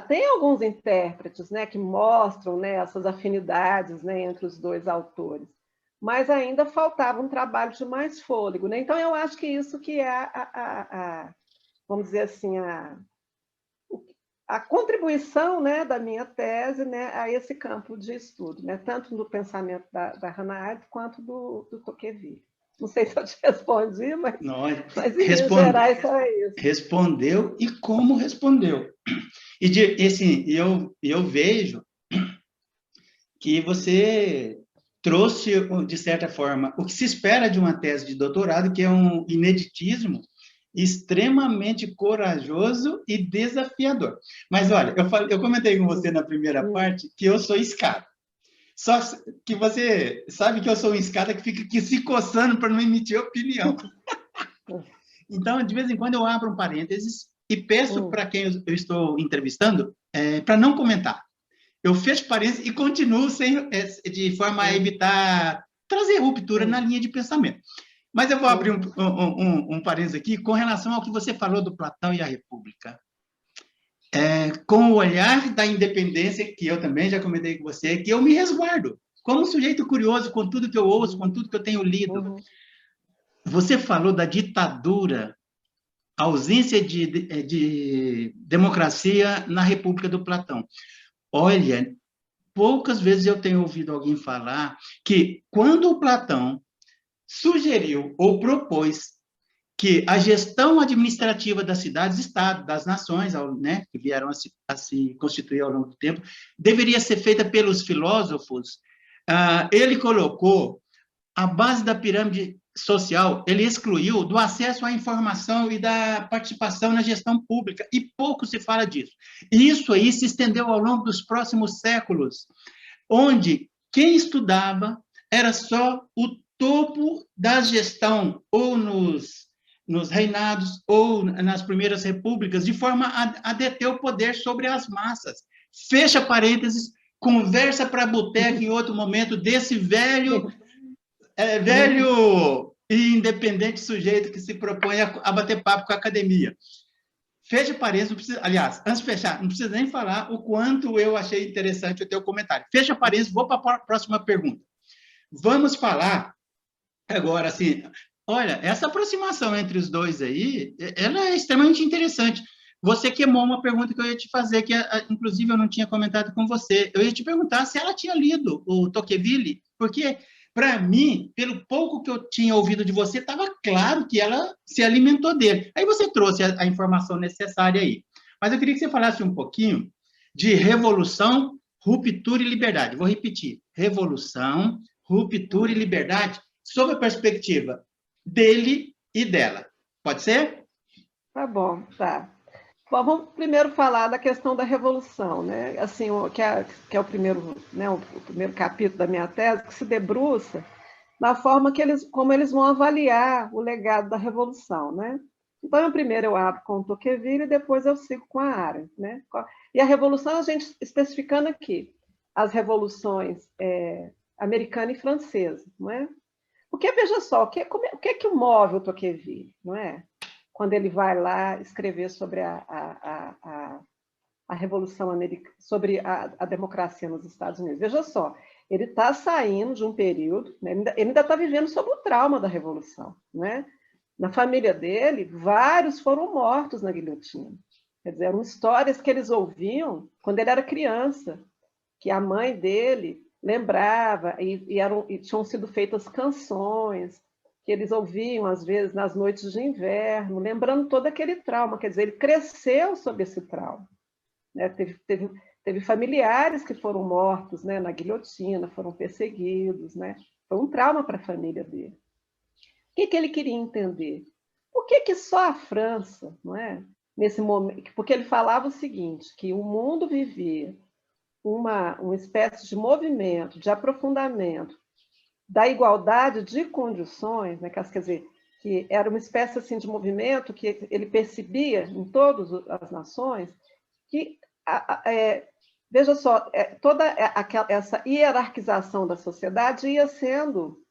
Speaker 2: tem alguns intérpretes, né, que mostram, né, essas afinidades, né, entre os dois autores, mas ainda faltava um trabalho de mais fôlego, né? Então, eu acho que isso que é vamos dizer assim, a contribuição, né, da minha tese, né, a esse campo de estudo, né, tanto do pensamento da Hannah Arendt quanto do Tocqueville. Não sei se eu te respondi, mas em linhas gerais era isso.
Speaker 1: Respondeu e como respondeu. Eu vejo que você trouxe, de certa forma, o que se espera de uma tese de doutorado, que é um ineditismo extremamente corajoso e desafiador. Mas, olha, eu comentei com você na primeira parte que eu sou escada. Só que você sabe que eu sou um escada que fica aqui se coçando para não emitir opinião. Então, de vez em quando, eu abro um parênteses e peço para quem eu estou entrevistando para não comentar. Eu fecho parênteses e continuo de forma a evitar trazer ruptura na linha de pensamento. Mas eu vou abrir um parênteses aqui com relação ao que você falou do Platão e a República. Com o olhar da independência, que eu também já comentei com você, que eu me resguardo, como um sujeito curioso com tudo que eu ouço, com tudo que eu tenho lido. Você falou da ditadura, ausência de democracia na República do Platão. Olha, poucas vezes eu tenho ouvido alguém falar que, quando o Platão sugeriu ou propôs que a gestão administrativa das cidades-estado, das nações, né, que vieram a se constituir ao longo do tempo, deveria ser feita pelos filósofos, ele colocou a base da pirâmide social, ele excluiu do acesso à informação e da participação na gestão pública, e pouco se fala disso. E isso aí se estendeu ao longo dos próximos séculos, onde quem estudava era só o topo da gestão, ou nos reinados, ou nas primeiras repúblicas, de forma a deter o poder sobre as massas. Fecha parênteses, conversa para boteca em outro momento desse velho e independente sujeito que se propõe a bater papo com a academia. Fecha parênteses, não precisa, aliás, antes de fechar, não precisa nem falar o quanto eu achei interessante o teu comentário. Fecha parênteses, vou para a próxima pergunta. Vamos falar agora, assim, olha, essa aproximação entre os dois aí, ela é extremamente interessante. Você queimou uma pergunta que eu ia te fazer, que inclusive eu não tinha comentado com você. Eu ia te perguntar se ela tinha lido o Tocqueville, porque, para mim, pelo pouco que eu tinha ouvido de você, estava claro que ela se alimentou dele. Aí você trouxe a informação necessária aí. Mas eu queria que você falasse um pouquinho de revolução, ruptura e liberdade. Vou repetir. Revolução, ruptura e liberdade, sob a perspectiva dele e dela. Pode ser?
Speaker 2: Tá bom, tá. Bom, vamos primeiro falar da questão da revolução, né? Assim, que é o primeiro, né, o primeiro capítulo da minha tese, que se debruça na forma como eles vão avaliar o legado da revolução, né? Então, primeiro eu abro com o Tocqueville e depois eu sigo com a Arendt, né? E a revolução, a gente especificando aqui, as revoluções americana e francesa, não é? Porque, veja só, o que o move o Tocqueville, não é? Quando ele vai lá escrever sobre a Revolução Americana, sobre a democracia nos Estados Unidos. Veja só, ele está saindo de um período, né, ele ainda está vivendo sob o trauma da Revolução. Né? Na família dele, vários foram mortos na guilhotina. Quer dizer, eram histórias que eles ouviam quando ele era criança, que a mãe dele lembrava, e tinham sido feitas canções, que eles ouviam, às vezes, nas noites de inverno, lembrando todo aquele trauma. Quer dizer, ele cresceu sob esse trauma. Né? Teve familiares que foram mortos, né, na guilhotina, foram perseguidos. Né? Foi um trauma para a família dele. O que ele queria entender? Por que só a França, não é? Nesse momento, porque ele falava o seguinte, que o mundo vivia uma espécie de movimento, de aprofundamento da igualdade de condições, né? Quer dizer, que era uma espécie assim, de movimento que ele percebia em todas as nações, que, veja só, toda essa hierarquização da sociedade ia sendo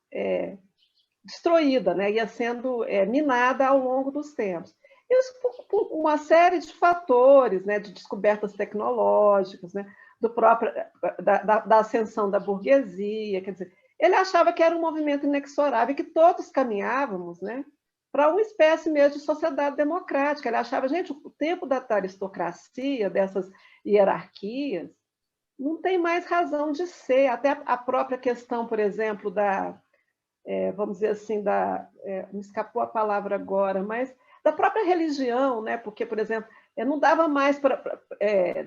Speaker 2: destruída, né? Ia sendo minada ao longo dos tempos. Isso por uma série de fatores, né? De descobertas tecnológicas, né? Da ascensão da burguesia, quer dizer, ele achava que era um movimento inexorável, que todos caminhávamos, né, para uma espécie mesmo de sociedade democrática. Ele achava, gente, o tempo da aristocracia, dessas hierarquias, não tem mais razão de ser. Até a própria questão, por exemplo, vamos dizer assim, me escapou a palavra agora, mas da própria religião, né? Porque, por exemplo, não dava mais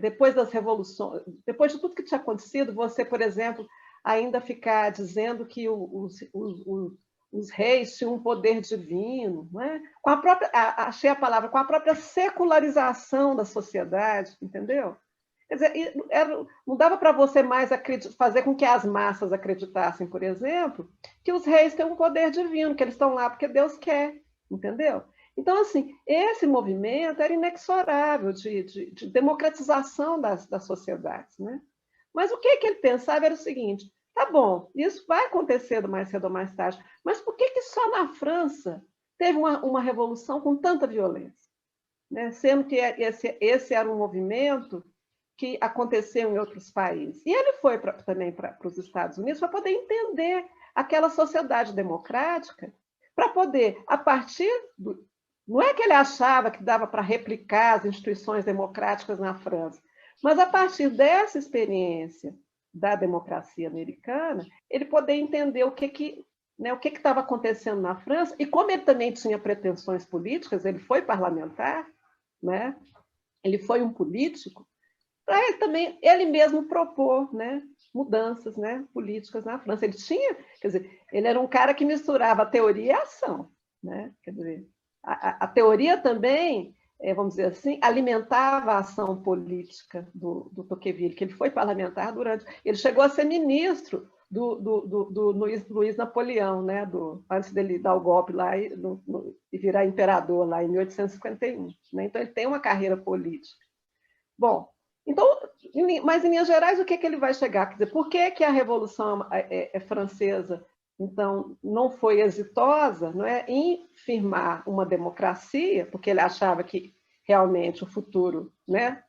Speaker 2: depois das revoluções, depois de tudo que tinha acontecido, você, por exemplo, ainda ficar dizendo que os reis tinham um poder divino, não é? Com a própria, achei a palavra, com a própria secularização da sociedade, entendeu? Quer dizer, não dava para você mais fazer com que as massas acreditassem, por exemplo, que os reis têm um poder divino, que eles estão lá porque Deus quer, entendeu? Então, assim, esse movimento era inexorável de democratização das sociedades. Né? Mas o que ele pensava era o seguinte, tá bom, isso vai acontecer mais cedo ou mais tarde, mas por que só na França teve uma revolução com tanta violência? Né? Sendo que esse era um movimento que aconteceu em outros países. E ele foi também para os Estados Unidos para poder entender aquela sociedade democrática, para poder, a partir do... Não é que ele achava que dava para replicar as instituições democráticas na França, mas a partir dessa experiência da democracia americana, ele poder entender o que estava acontecendo na França, e como ele também tinha pretensões políticas, ele foi parlamentar, né? Ele foi um político, para ele também, ele mesmo propor, né, mudanças, né, políticas na França. Ele tinha, quer dizer, ele era um cara que misturava a teoria e a ação, né? Quer dizer, a teoria também, vamos dizer assim, alimentava a ação política do Tocqueville, que ele foi parlamentar ele chegou a ser ministro do Luiz Napoleão, né, antes dele dar o golpe lá e virar imperador lá em 1851. Né? Então, ele tem uma carreira política. Bom, então, mas em linhas gerais, o que ele vai chegar? Quer dizer, por que a Revolução Francesa, então, não foi exitosa, não é, em firmar uma democracia, porque ele achava que realmente o futuro, né,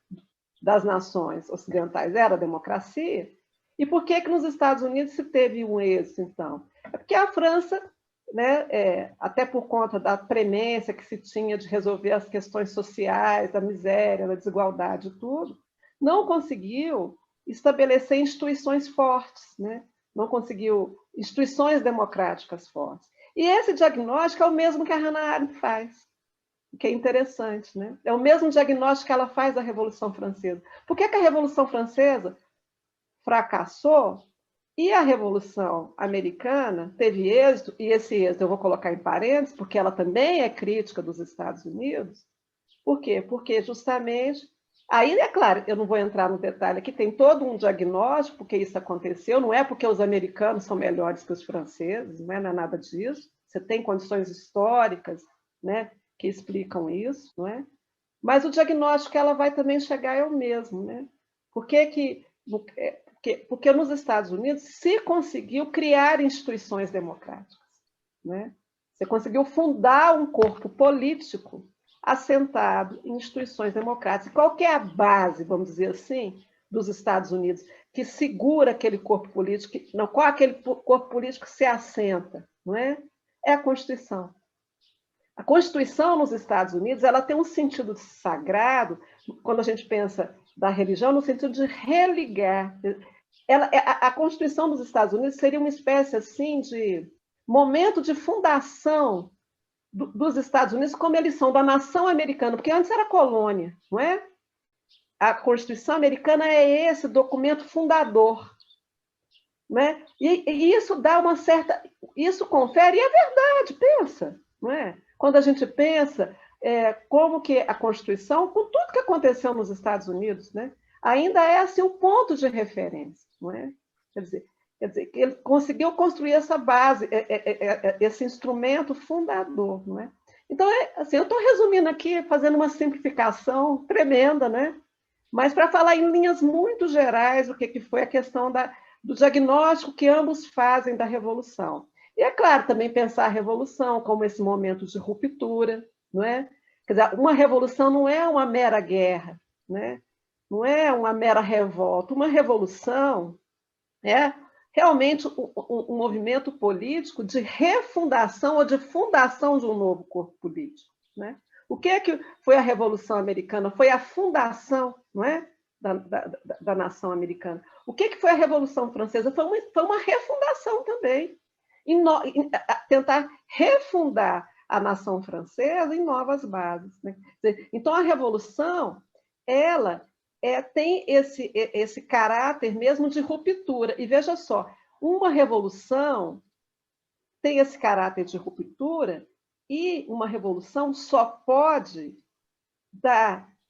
Speaker 2: das nações ocidentais era a democracia? E por que nos Estados Unidos se teve um êxito, então? É porque a França, né, até por conta da premência que se tinha de resolver as questões sociais, da miséria, da desigualdade e tudo, não conseguiu estabelecer instituições fortes, né? Não conseguiu instituições democráticas fortes. E esse diagnóstico é o mesmo que a Hannah Arendt faz, o que é interessante. Né? É o mesmo diagnóstico que ela faz da Revolução Francesa. Por que a Revolução Francesa fracassou e a Revolução Americana teve êxito, e esse êxito eu vou colocar em parênteses, porque ela também é crítica dos Estados Unidos, Por quê? Porque justamente... Aí, é claro, eu não vou entrar no detalhe aqui, tem todo um diagnóstico porque isso aconteceu, não é porque os americanos são melhores que os franceses, não é nada disso. Você tem condições históricas, né, que explicam isso, não é? Mas o diagnóstico ela vai também chegar é o mesmo, né? Porque nos Estados Unidos se conseguiu criar instituições democráticas, né? Você conseguiu fundar um corpo político assentado em instituições democráticas. Qual que é a base, vamos dizer assim, dos Estados Unidos, que segura aquele corpo político, no qual aquele corpo político se assenta, não é? É a Constituição. A Constituição nos Estados Unidos ela tem um sentido sagrado, quando a gente pensa da religião, no sentido de religar. A Constituição dos Estados Unidos seria uma espécie assim de momento de fundação dos Estados Unidos como eles são, da nação americana, porque antes era colônia, não é? A Constituição americana é esse documento fundador, né? E isso dá uma certa... Isso confere, e é verdade, pensa, não é? Quando a gente pensa como que a Constituição, com tudo que aconteceu nos Estados Unidos, né, ainda é assim, um ponto de referência, não é? Quer dizer, ele conseguiu construir essa base, esse instrumento fundador, não é? Então, assim, eu estou resumindo aqui, fazendo uma simplificação tremenda, né? Mas para falar em linhas muito gerais o que foi a questão do diagnóstico que ambos fazem da Revolução. E, é claro, também pensar a Revolução como esse momento de ruptura, não é? Quer dizer, uma revolução não é uma mera guerra, né? Não é uma mera revolta. Uma revolução é realmente um movimento político de refundação ou de fundação de um novo corpo político, né? O que foi a Revolução Americana? Foi a fundação, não é? da nação americana. O que foi a Revolução Francesa? Foi uma refundação também. Tentar refundar a nação francesa em novas bases, né? Então, a Revolução, ela tem esse caráter mesmo de ruptura. E veja só, uma revolução tem esse caráter de ruptura e uma revolução só pode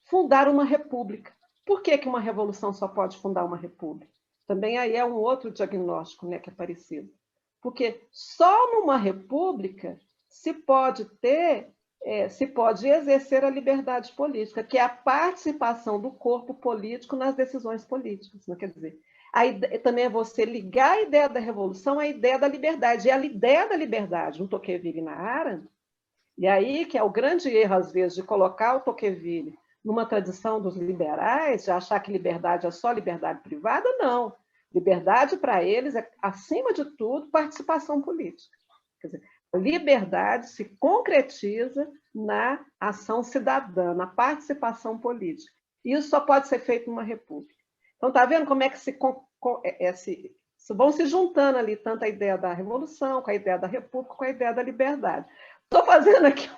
Speaker 2: fundar uma república. Por que uma revolução só pode fundar uma república? Também aí é um outro diagnóstico, né, que é parecido. Porque só numa república se pode exercer a liberdade política, que é a participação do corpo político nas decisões políticas. Não quer dizer, também é você ligar a ideia da revolução à ideia da liberdade. E a ideia da liberdade, no Tocqueville e na Arendt, e aí que é o grande erro, às vezes, de colocar o Tocqueville numa tradição dos liberais, de achar que liberdade é só liberdade privada, não. Liberdade, para eles, é, acima de tudo, participação política. Quer dizer, a liberdade se concretiza na ação cidadã, na participação política. E isso só pode ser feito numa república. Então, está vendo como é que vão se juntando ali tanto a ideia da revolução, com a ideia da república, com a ideia da liberdade. Estou fazendo aqui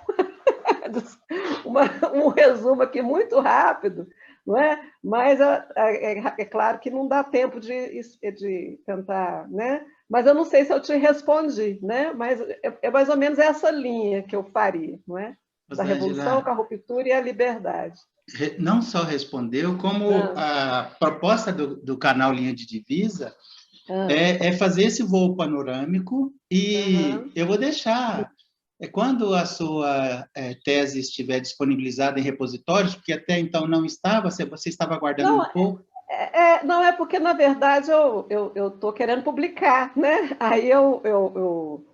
Speaker 2: um resumo aqui muito rápido, não é? Mas é claro que não dá tempo de tentar, né? Mas eu não sei se eu te respondi, né? Mas é mais ou menos essa linha que eu faria, não é? Da revolução, com a ruptura e a liberdade.
Speaker 1: Não só respondeu, como a proposta do canal Linha de Divisa é fazer esse voo panorâmico e eu vou deixar... Quando a sua tese estiver disponibilizada em repositórios, porque até então não estava, você estava aguardando um pouco?
Speaker 2: Não, é porque, na verdade, eu estou querendo publicar, né? Aí eu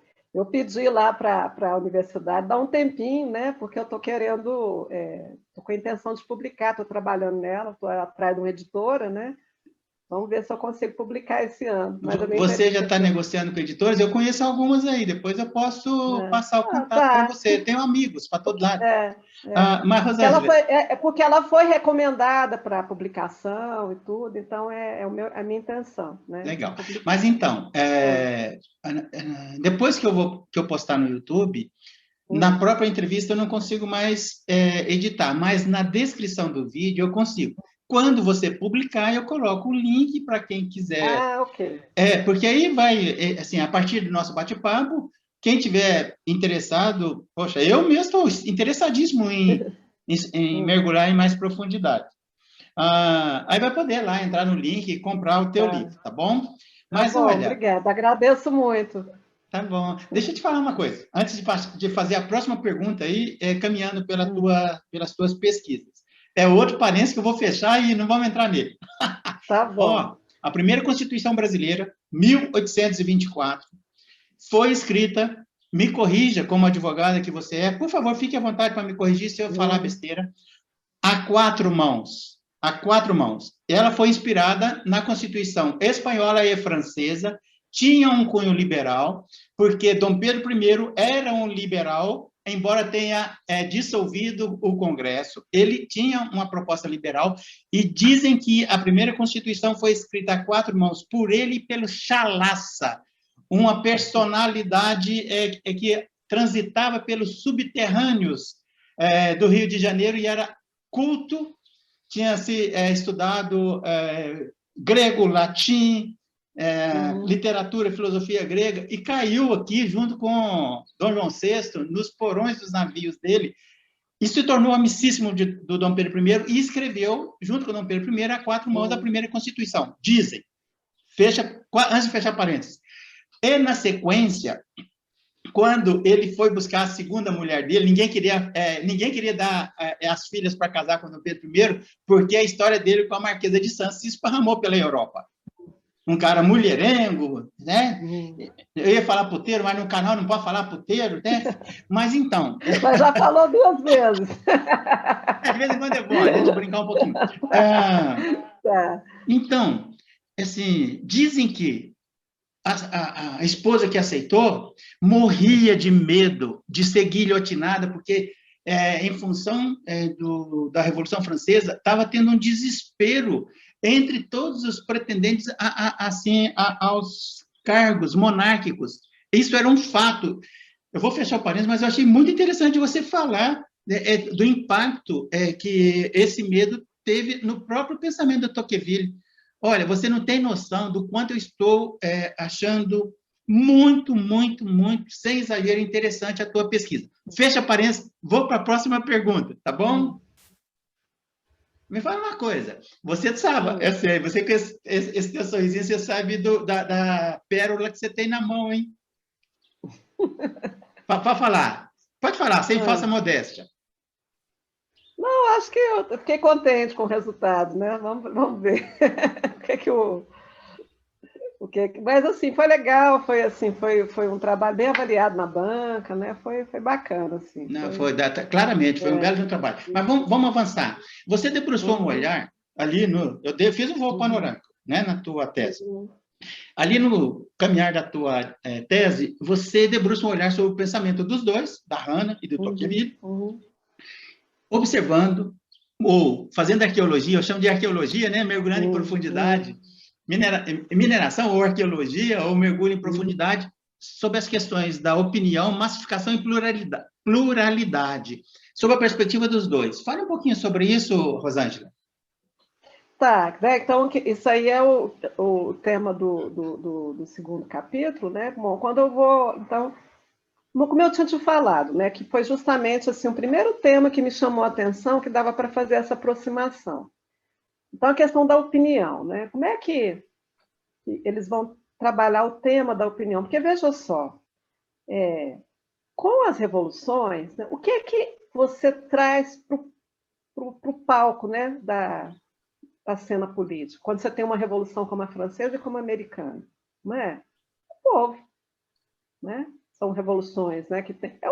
Speaker 2: pedi lá para a universidade dar um tempinho, né? Porque eu estou querendo, estou com a intenção de publicar, estou trabalhando nela, estou atrás de uma editora, né? Vamos ver se eu consigo publicar esse ano. Mas
Speaker 1: você já está negociando com editoras? Eu conheço algumas aí, depois eu posso passar o contato para você. Eu tenho amigos para todo lado. Mas, Rosângela...
Speaker 2: porque ela foi recomendada para publicação e tudo, então é a minha intenção. Né?
Speaker 1: Legal. Mas, então, depois que eu postar no YouTube, na própria entrevista eu não consigo mais editar, mas na descrição do vídeo eu consigo. Quando você publicar, eu coloco o link para quem quiser.
Speaker 2: Ok.
Speaker 1: Porque aí vai, assim, a partir do nosso bate-papo, quem tiver interessado, poxa, eu mesmo estou interessadíssimo em em mergulhar em mais profundidade. Aí vai poder lá entrar no link e comprar o teu livro, tá bom? Mas
Speaker 2: tá bom,
Speaker 1: olha,
Speaker 2: obrigada, agradeço muito.
Speaker 1: tá bom. Deixa eu te falar uma coisa. Antes de fazer a próxima pergunta aí, caminhando pelas tuas pesquisas. É outro parênteses que eu vou fechar e não vamos entrar nele.
Speaker 2: Tá bom.
Speaker 1: Ó, a primeira Constituição Brasileira, 1824, foi escrita, me corrija como advogada que você é, por favor, fique à vontade para me corrigir se eu falar besteira, a quatro mãos. A quatro mãos. Ela foi inspirada na Constituição espanhola e francesa, tinha um cunho liberal, porque Dom Pedro I era um liberal, embora tenha dissolvido o Congresso, ele tinha uma proposta liberal, e dizem que a primeira Constituição foi escrita a quatro mãos por ele e pelo Chalaça, uma personalidade que transitava pelos subterrâneos do Rio de Janeiro e era culto, tinha se estudado grego, latim, literatura e filosofia grega, e caiu aqui junto com Dom João VI, nos porões dos navios dele, e se tornou amicíssimo do Dom Pedro I, e escreveu, junto com Dom Pedro I, a quatro mãos da primeira Constituição. Dizem, antes de fechar parênteses, e na sequência, quando ele foi buscar a segunda mulher dele, ninguém queria dar as filhas para casar com Dom Pedro I, porque a história dele com a Marquesa de Santos se esparramou pela Europa. Um cara mulherengo, né? Eu ia falar puteiro, mas no canal não pode falar puteiro, né? Mas então...
Speaker 2: Mas já falou 2 vezes.
Speaker 1: De vez em quando é bom a gente brincar um pouquinho. Então, assim, dizem que a esposa que aceitou morria de medo de ser guilhotinada, porque, em função da Revolução Francesa, estava tendo um desespero entre todos os pretendentes aos cargos monárquicos. Isso era um fato. Eu vou fechar o parênteses, mas eu achei muito interessante você falar do impacto que esse medo teve no próprio pensamento de Tocqueville. Olha, você não tem noção do quanto eu estou achando muito, muito, muito, sem exagero, interessante a tua pesquisa. Fecha parênteses, vou para a próxima pergunta, tá bom? Me fala uma coisa, você sabe, eu sei, você com esse teu sorrisinho, você sabe da pérola que você tem na mão, hein? Pode falar, sem falsa modéstia.
Speaker 2: Não, acho que eu fiquei contente com o resultado, né? Vamos ver mas assim foi legal, foi um trabalho bem avaliado na banca, né? Foi bacana, assim.
Speaker 1: Não, claramente foi um belo trabalho. Mas vamos avançar. Você debruçou um olhar ali eu fiz um voo panorâmico, né, na tua tese. Ali no caminhar da tua tese, você debruça um olhar sobre o pensamento dos dois, da Hannah e do Tocqueville, observando ou fazendo arqueologia, eu chamo de arqueologia, né, mergulhando em profundidade, mineração ou arqueologia ou mergulho em profundidade sobre as questões da opinião, massificação e pluralidade, sob a perspectiva dos dois. Fale um pouquinho sobre isso, Rosângela.
Speaker 2: Tá, né? Então isso aí é o tema do segundo capítulo, né? Bom, quando eu vou, então, como eu tinha te falado, né? Que foi justamente assim o primeiro tema que me chamou a atenção, que dava para fazer essa aproximação. Então a questão da opinião, né? Como é que eles vão trabalhar o tema da opinião? Porque veja só, com as revoluções, né, o que é que você traz para o palco, né? Da cena política, quando você tem uma revolução como a francesa e como a americana, não é? O povo, né? São revoluções, né? É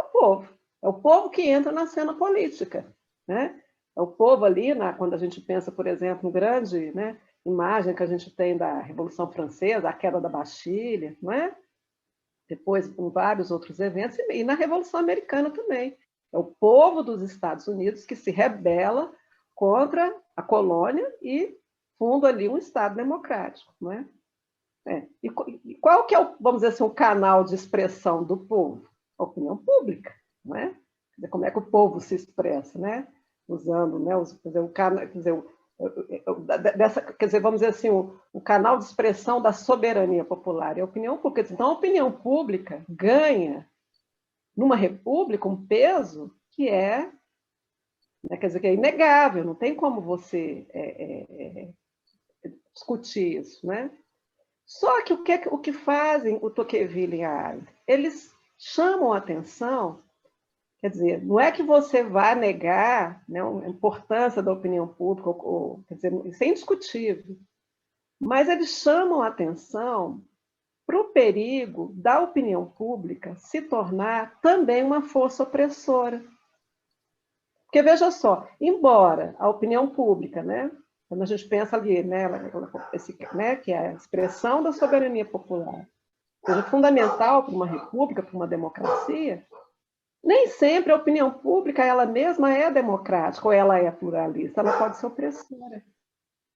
Speaker 2: o povo que entra na cena política, né? É o povo ali, quando a gente pensa, por exemplo, em grande, né, imagem que a gente tem da Revolução Francesa, a queda da Bastilha, não é? Depois, com vários outros eventos, e na Revolução Americana também. É o povo dos Estados Unidos que se rebela contra a colônia e funda ali um Estado democrático, não é? E qual que é, vamos dizer assim, o canal de expressão do povo? A opinião pública, não é? Como é que o povo se expressa, né? Usando, né, vamos dizer assim, o canal de expressão da soberania popular é a opinião pública. Então, a opinião pública ganha, numa república, um peso que é né? Quer dizer, que é inegável, não tem como você discutir isso, né? Só que o que fazem o Tocqueville e a Arendt? Eles chamam a atenção, quer dizer, não é que você vá negar, né, a importância da opinião pública, quer dizer, isso é indiscutível, mas eles chamam a atenção para o perigo da opinião pública se tornar também uma força opressora. Porque, veja só, embora a opinião pública, né, quando a gente pensa ali, né, que é a expressão da soberania popular, seja fundamental para uma república, para uma democracia, nem sempre a opinião pública ela mesma é democrática ou ela é pluralista, ela pode ser opressora.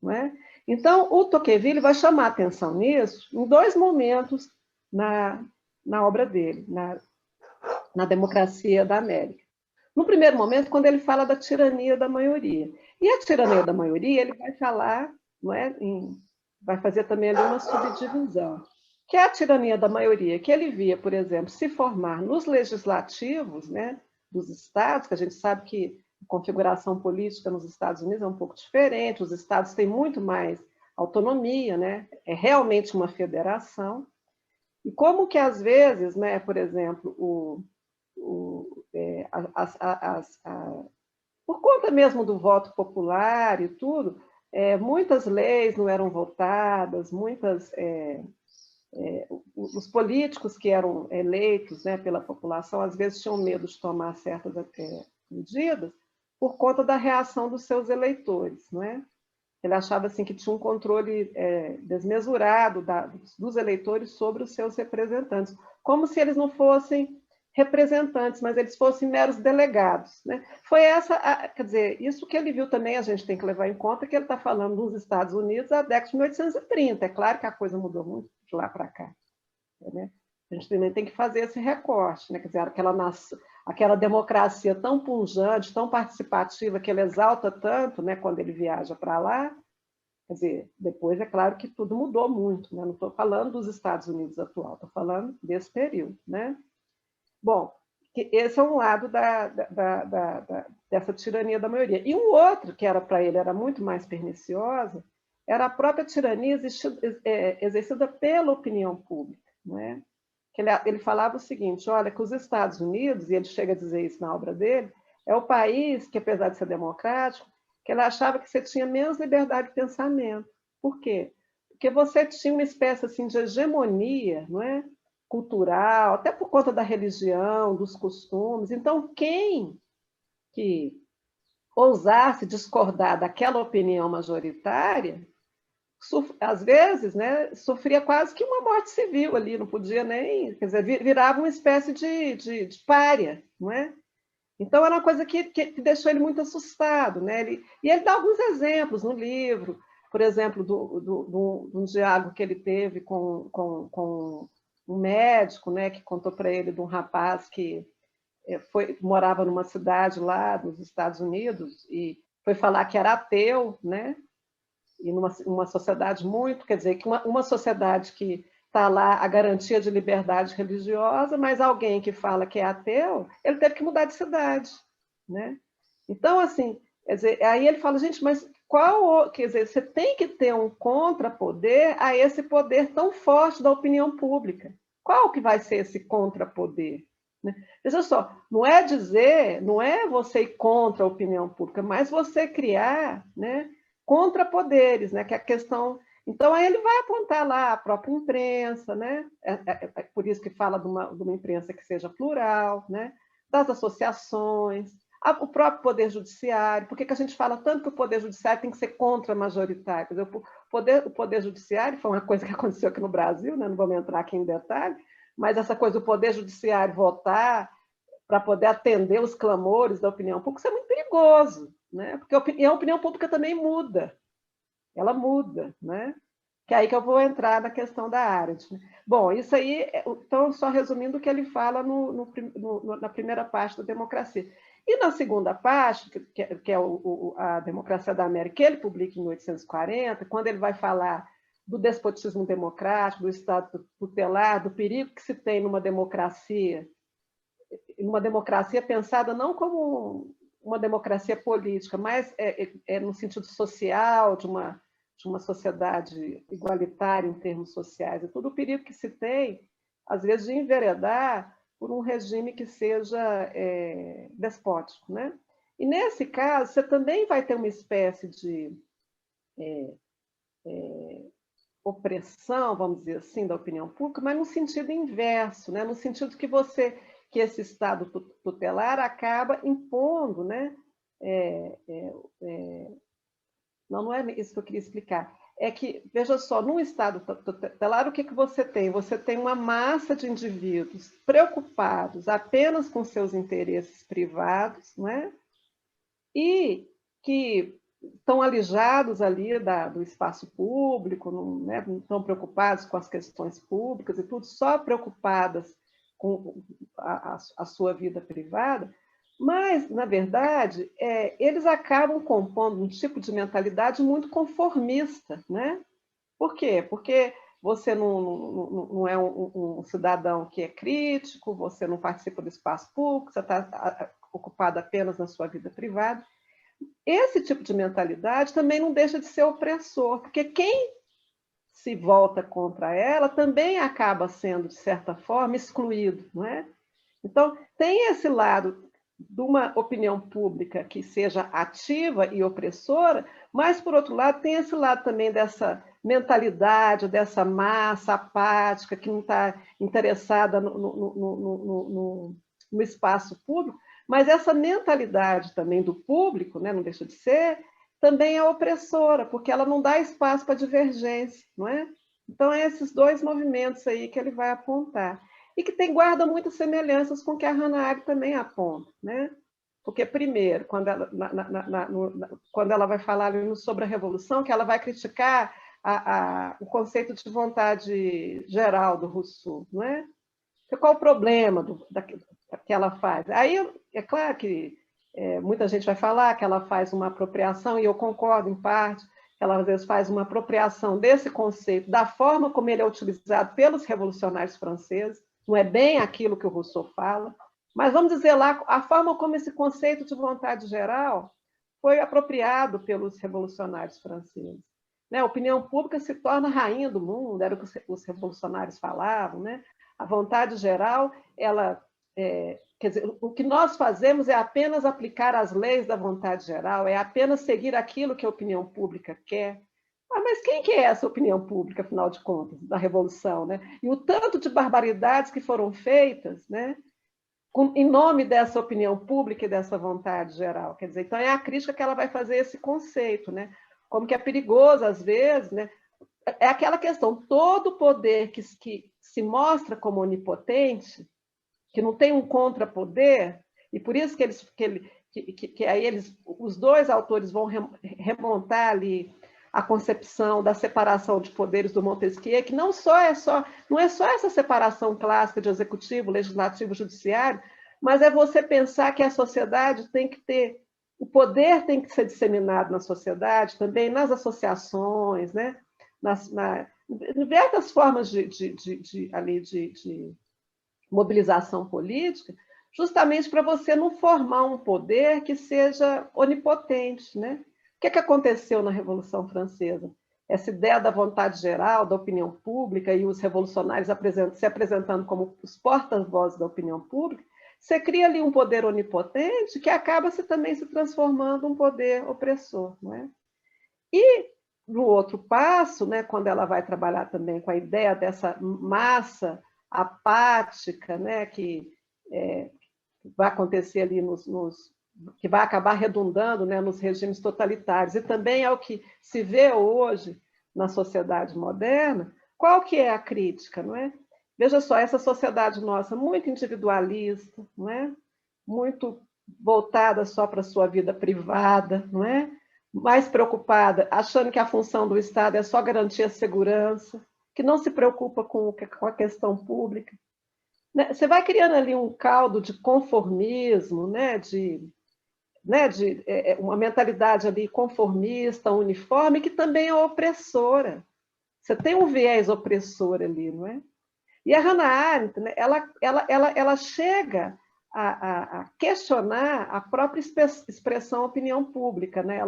Speaker 2: Não é? Então, o Tocqueville vai chamar atenção nisso em dois momentos na obra dele, na Democracia da América. No primeiro momento, quando ele fala da tirania da maioria. E a tirania da maioria, ele vai falar, não é, vai fazer também ali uma subdivisão, que é a tirania da maioria, que ele via, por exemplo, se formar nos legislativos, né, dos estados, que a gente sabe que a configuração política nos Estados Unidos é um pouco diferente, os estados têm muito mais autonomia, né, é realmente uma federação. E como que, às vezes, né, por exemplo, por conta mesmo do voto popular e tudo, muitas leis não eram votadas, os políticos que eram eleitos, né, pela população, às vezes tinham medo de tomar certas medidas por conta da reação dos seus eleitores, não é? Ele achava assim que tinha um controle desmesurado dos eleitores sobre os seus representantes, como se eles não fossem representantes, mas eles fossem meros delegados, né? Foi quer dizer, isso que ele viu também, a gente tem que levar em conta que ele está falando dos Estados Unidos da década de 1830. É claro que a coisa mudou muito de lá para cá, né? A gente também tem que fazer esse recorte, né? Quer dizer, aquela democracia tão pujante, tão participativa, que ele exalta tanto, né, quando ele viaja para lá. Quer dizer, depois é claro que tudo mudou muito, né? Não estou falando dos Estados Unidos atual, estou falando desse período, né? Bom, esse é um lado dessa tirania da maioria. E um outro, que era para ele era muito mais perniciosa, era a própria tirania exercida pela opinião pública, não é? Que ele falava o seguinte, olha, que os Estados Unidos, e ele chega a dizer isso na obra dele, é o país que, apesar de ser democrático, que ele achava que você tinha menos liberdade de pensamento. Por quê? Porque você tinha uma espécie assim, de hegemonia, não é? Cultural, até por conta da religião, dos costumes. Então, quem que ousasse discordar daquela opinião majoritária, às vezes, né, sofria quase que uma morte civil ali, não podia nem, quer dizer, virava uma espécie de pária, não é? Então, era uma coisa que deixou ele muito assustado, né? E ele dá alguns exemplos no livro, por exemplo, de um diálogo que ele teve com um médico, né, que contou para ele de um rapaz que morava numa cidade lá nos Estados Unidos e foi falar que era ateu, né? E numa sociedade muito, quer dizer, que uma sociedade que está lá a garantia de liberdade religiosa, mas alguém que fala que é ateu, ele teve que mudar de cidade, né? Então, assim, quer dizer, aí ele fala, gente, mas quer dizer, você tem que ter um contrapoder a esse poder tão forte da opinião pública. Qual que vai ser esse contrapoder? Né? Veja só, não é você ir contra a opinião pública, mas você criar, né, contrapoderes, né, que é a questão. Então, aí ele vai apontar lá a própria imprensa, né? É por isso que fala de uma imprensa que seja plural, né? Das associações, o próprio Poder Judiciário. Por que a gente fala tanto que o Poder Judiciário tem que ser contra-majoritário? Quer dizer, o poder Judiciário foi uma coisa que aconteceu aqui no Brasil, né? Não vamos entrar aqui em detalhe, mas essa coisa do Poder Judiciário votar para poder atender os clamores da opinião pública, isso é muito perigoso, né? Porque a opinião pública também muda. Ela muda, né? Que é aí que eu vou entrar na questão da Arendt. Né? Bom, isso aí, então, só resumindo o que ele fala na primeira parte da democracia. E na segunda parte, que é a Democracia da América, que ele publica em 1840, quando ele vai falar do despotismo democrático, do Estado tutelar, do perigo que se tem numa democracia pensada não como uma democracia política, mas no sentido social, de uma sociedade igualitária em termos sociais, é tudo o perigo que se tem, às vezes, de enveredar por um regime que seja despótico, né? E, nesse caso, você também vai ter uma espécie de opressão, vamos dizer assim, da opinião pública, mas no sentido inverso, né? No sentido que esse Estado tutelar acaba impondo, né? Não é isso que eu queria explicar. É que, veja só, num Estado tutelar, o que você tem? Você tem uma massa de indivíduos preocupados apenas com seus interesses privados, né? E que estão alijados ali do espaço público, não estão preocupados com as questões públicas e tudo, só preocupadas com a sua vida privada, mas, na verdade, eles acabam compondo um tipo de mentalidade muito conformista, né? Por quê? Porque você não é um cidadão que é crítico, você não participa do espaço público, você está ocupado apenas na sua vida privada. Esse tipo de mentalidade também não deixa de ser opressor, porque quem se volta contra ela também acaba sendo, de certa forma, excluído, não é? Então, tem esse lado de uma opinião pública que seja ativa e opressora, mas, por outro lado, tem esse lado também dessa mentalidade, dessa massa apática que não está interessada no espaço público, mas essa mentalidade também do público, né, não deixa de ser, também é opressora, porque ela não dá espaço para divergência, não é? Então, é esses dois movimentos aí que ele vai apontar. E que guarda muitas semelhanças com o que a Hannah Arendt também aponta, né? Porque, primeiro, quando ela vai falar sobre a Revolução, que ela vai criticar o conceito de vontade geral do Rousseau, não é? Qual o problema que ela faz? Aí, é claro que muita gente vai falar que ela faz uma apropriação, e eu concordo em parte, que ela às vezes faz uma apropriação desse conceito, da forma como ele é utilizado pelos revolucionários franceses, não é bem aquilo que o Rousseau fala, mas vamos dizer lá, a forma como esse conceito de vontade geral foi apropriado pelos revolucionários franceses. Né? A opinião pública se torna rainha do mundo, era o que os revolucionários falavam, né? A vontade geral, quer dizer, o que nós fazemos é apenas aplicar as leis da vontade geral, é apenas seguir aquilo que a opinião pública quer. Mas quem que é essa opinião pública, afinal de contas, da Revolução? Né? E o tanto de barbaridades que foram feitas, né, em nome dessa opinião pública e dessa vontade geral. Quer dizer, então é a crítica que ela vai fazer esse conceito, né? Como que é perigoso, às vezes, né? É aquela questão, todo poder que se mostra como onipotente, que não tem um contrapoder, e por isso que aí os dois autores vão remontar ali a concepção da separação de poderes do Montesquieu, que não é só essa separação clássica de executivo, legislativo, judiciário, mas é você pensar que a sociedade tem que ter, o poder tem que ser disseminado na sociedade, também nas associações, né? Diversas formas de mobilização política, justamente para você não formar um poder que seja onipotente, né? O que aconteceu na Revolução Francesa? Essa ideia da vontade geral, da opinião pública, e os revolucionários se apresentando como os porta-vozes da opinião pública, você cria ali um poder onipotente que acaba também se transformando um poder opressor. Não é? E, no outro passo, né, quando ela vai trabalhar também com a ideia dessa massa apática, né, que vai acontecer ali que vai acabar redundando, né, nos regimes totalitários, e também é o que se vê hoje na sociedade moderna, qual que é a crítica, não é? Veja só, essa sociedade nossa muito individualista, não é? Muito voltada só para a sua vida privada, não é? Mais preocupada, achando que a função do Estado é só garantir a segurança, que não se preocupa com a questão pública. Você vai criando ali um caldo de conformismo, né? de uma mentalidade ali conformista, uniforme, que também é opressora. Você tem um viés opressor ali, não é? E a Hannah Arendt, né, ela chega a questionar a própria expressão opinião pública, né?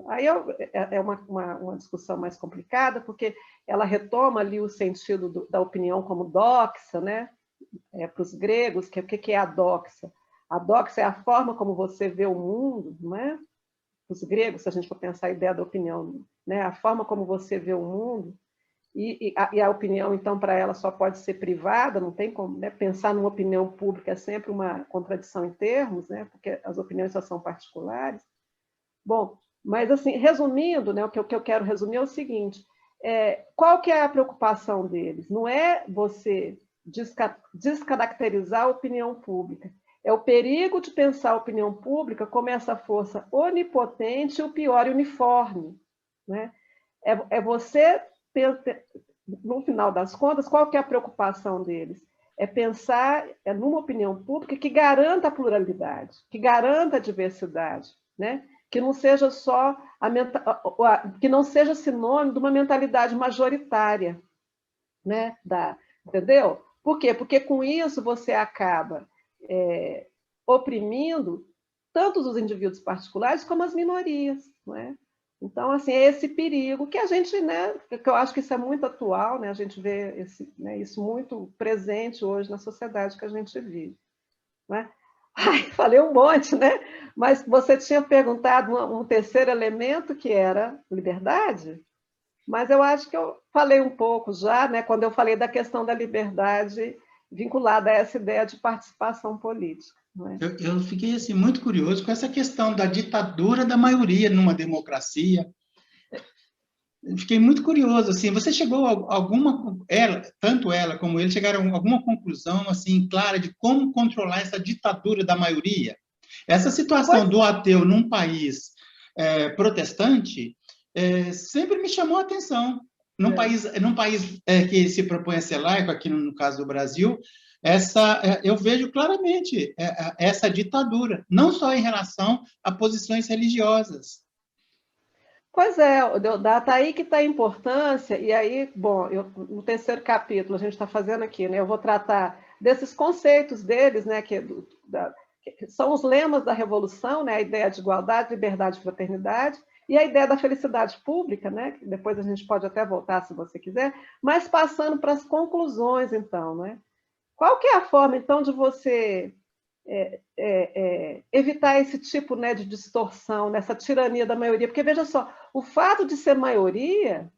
Speaker 2: Aí é uma discussão mais complicada, porque ela retoma ali o sentido da opinião como doxa, né? Para os gregos, o que é a doxa? A doxa é a forma como você vê o mundo, não é? Os gregos, se a gente for pensar a ideia da opinião, né? A forma como você vê o mundo, e a opinião, então, para ela só pode ser privada, não tem como, né? Pensar numa opinião pública é sempre uma contradição em termos, né? Porque as opiniões só são particulares. Bom, mas, assim, resumindo, né, o que eu quero resumir é o seguinte, qual que é a preocupação deles? Não é você descaracterizar a opinião pública, é o perigo de pensar a opinião pública como essa força onipotente e o pior uniforme, né? É você, no final das contas, qual que é a preocupação deles? É pensar numa opinião pública que garanta a pluralidade, que garanta a diversidade, né? Que não seja só que não seja sinônimo de uma mentalidade majoritária, né? Entendeu? Por quê? Porque com isso você acaba oprimindo tanto os indivíduos particulares como as minorias, não é? Então, assim, é esse perigo que a gente, né, que eu acho que isso é muito atual, né, a gente vê isso muito presente hoje na sociedade que a gente vive. Não é? Ai, falei um monte, né? Mas você tinha perguntado um terceiro elemento, que era liberdade, mas eu acho que eu falei um pouco já, né, quando eu falei da questão da liberdade vinculada a essa ideia de participação política. Não é?
Speaker 1: Eu fiquei assim, muito curioso com essa questão da ditadura da maioria numa democracia. Eu fiquei muito curioso, assim, você chegou a tanto ela como ele, chegaram a alguma conclusão, assim, clara de como controlar essa ditadura da maioria? Essa situação do ateu num país protestante sempre me chamou a atenção. Num país que se propõe a ser laico, aqui no caso do Brasil, eu vejo claramente essa ditadura, não só em relação a posições religiosas.
Speaker 2: Pois é, Deodata, aí que está a importância, e aí, bom, no terceiro capítulo a gente está fazendo aqui, né? Eu vou tratar desses conceitos deles, né? Que são os lemas da Revolução, né? A ideia de igualdade, liberdade e fraternidade, e a ideia da felicidade pública, né? Que depois a gente pode até voltar, se você quiser, mas passando para as conclusões, então, né? Qual que é a forma, então, de você evitar esse tipo, né, de distorção, nessa tirania da maioria? Porque, veja só, o fato de ser maioria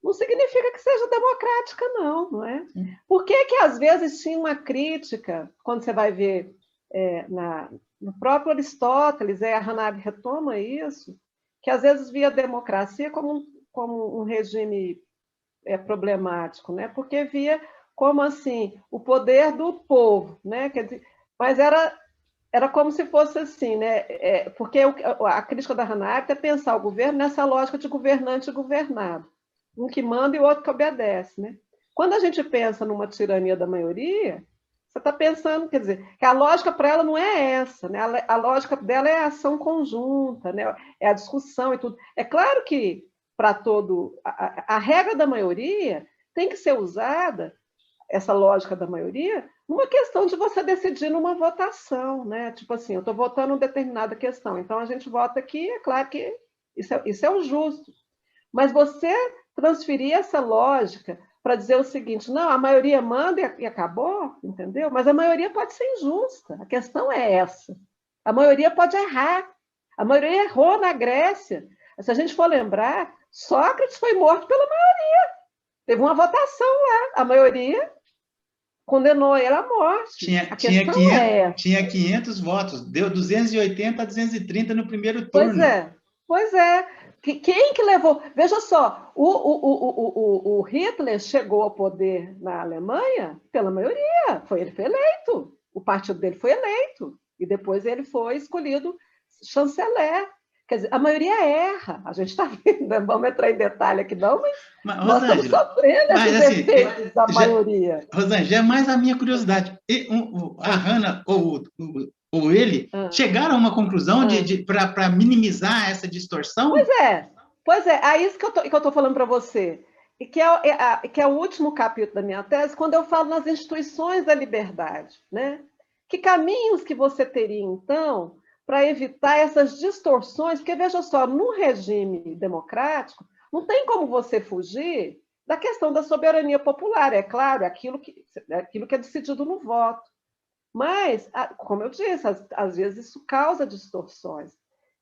Speaker 2: não significa que seja democrática, não é? Por que às vezes tinha uma crítica, quando você vai ver no próprio Aristóteles, a Hannah Arendt retoma isso, que às vezes via a democracia como um regime problemático, né? Porque via como assim o poder do povo, né? Quer dizer, mas era como se fosse assim, né? Porque a crítica da Hannah Arendt é pensar o governo nessa lógica de governante e governado, um que manda e o outro que obedece, né? Quando a gente pensa numa tirania da maioria, você está pensando, quer dizer, que a lógica para ela não é essa, né? A lógica dela é a ação conjunta, né? É a discussão e tudo. É claro que para todo a regra da maioria tem que ser usada, essa lógica da maioria, numa questão de você decidir numa votação, né? Tipo assim, eu estou votando uma determinada questão, então a gente vota aqui, é claro que isso é o justo. Mas você transferir essa lógica para dizer o seguinte, não, a maioria manda e acabou, entendeu? Mas a maioria pode ser injusta, a questão é essa. A maioria pode errar. A maioria errou na Grécia. Se a gente for lembrar, Sócrates foi morto pela maioria. Teve uma votação lá, a maioria condenou ele à morte.
Speaker 1: Tinha 500 votos, deu 280 a 230 no primeiro turno.
Speaker 2: Pois é. Quem que levou? Veja só, o Hitler chegou ao poder na Alemanha pela maioria, ele foi eleito, o partido dele foi eleito, e depois ele foi escolhido chanceler. Quer dizer, a maioria erra, a gente está vendo, não vamos entrar em detalhe aqui não, mas nós estamos sofrendo esses efeitos da maioria.
Speaker 1: Rosângela, é mais a minha curiosidade. A Hannah ou ele chegaram a uma conclusão para minimizar essa distorção?
Speaker 2: Pois é, é isso que eu estou falando para você, e que é o último capítulo da minha tese, quando eu falo nas instituições da liberdade, né? Que caminhos que você teria, então, para evitar essas distorções? Porque, veja só, num regime democrático, não tem como você fugir da questão da soberania popular, é claro, é aquilo que é decidido no voto. Mas, como eu disse, às vezes isso causa distorções.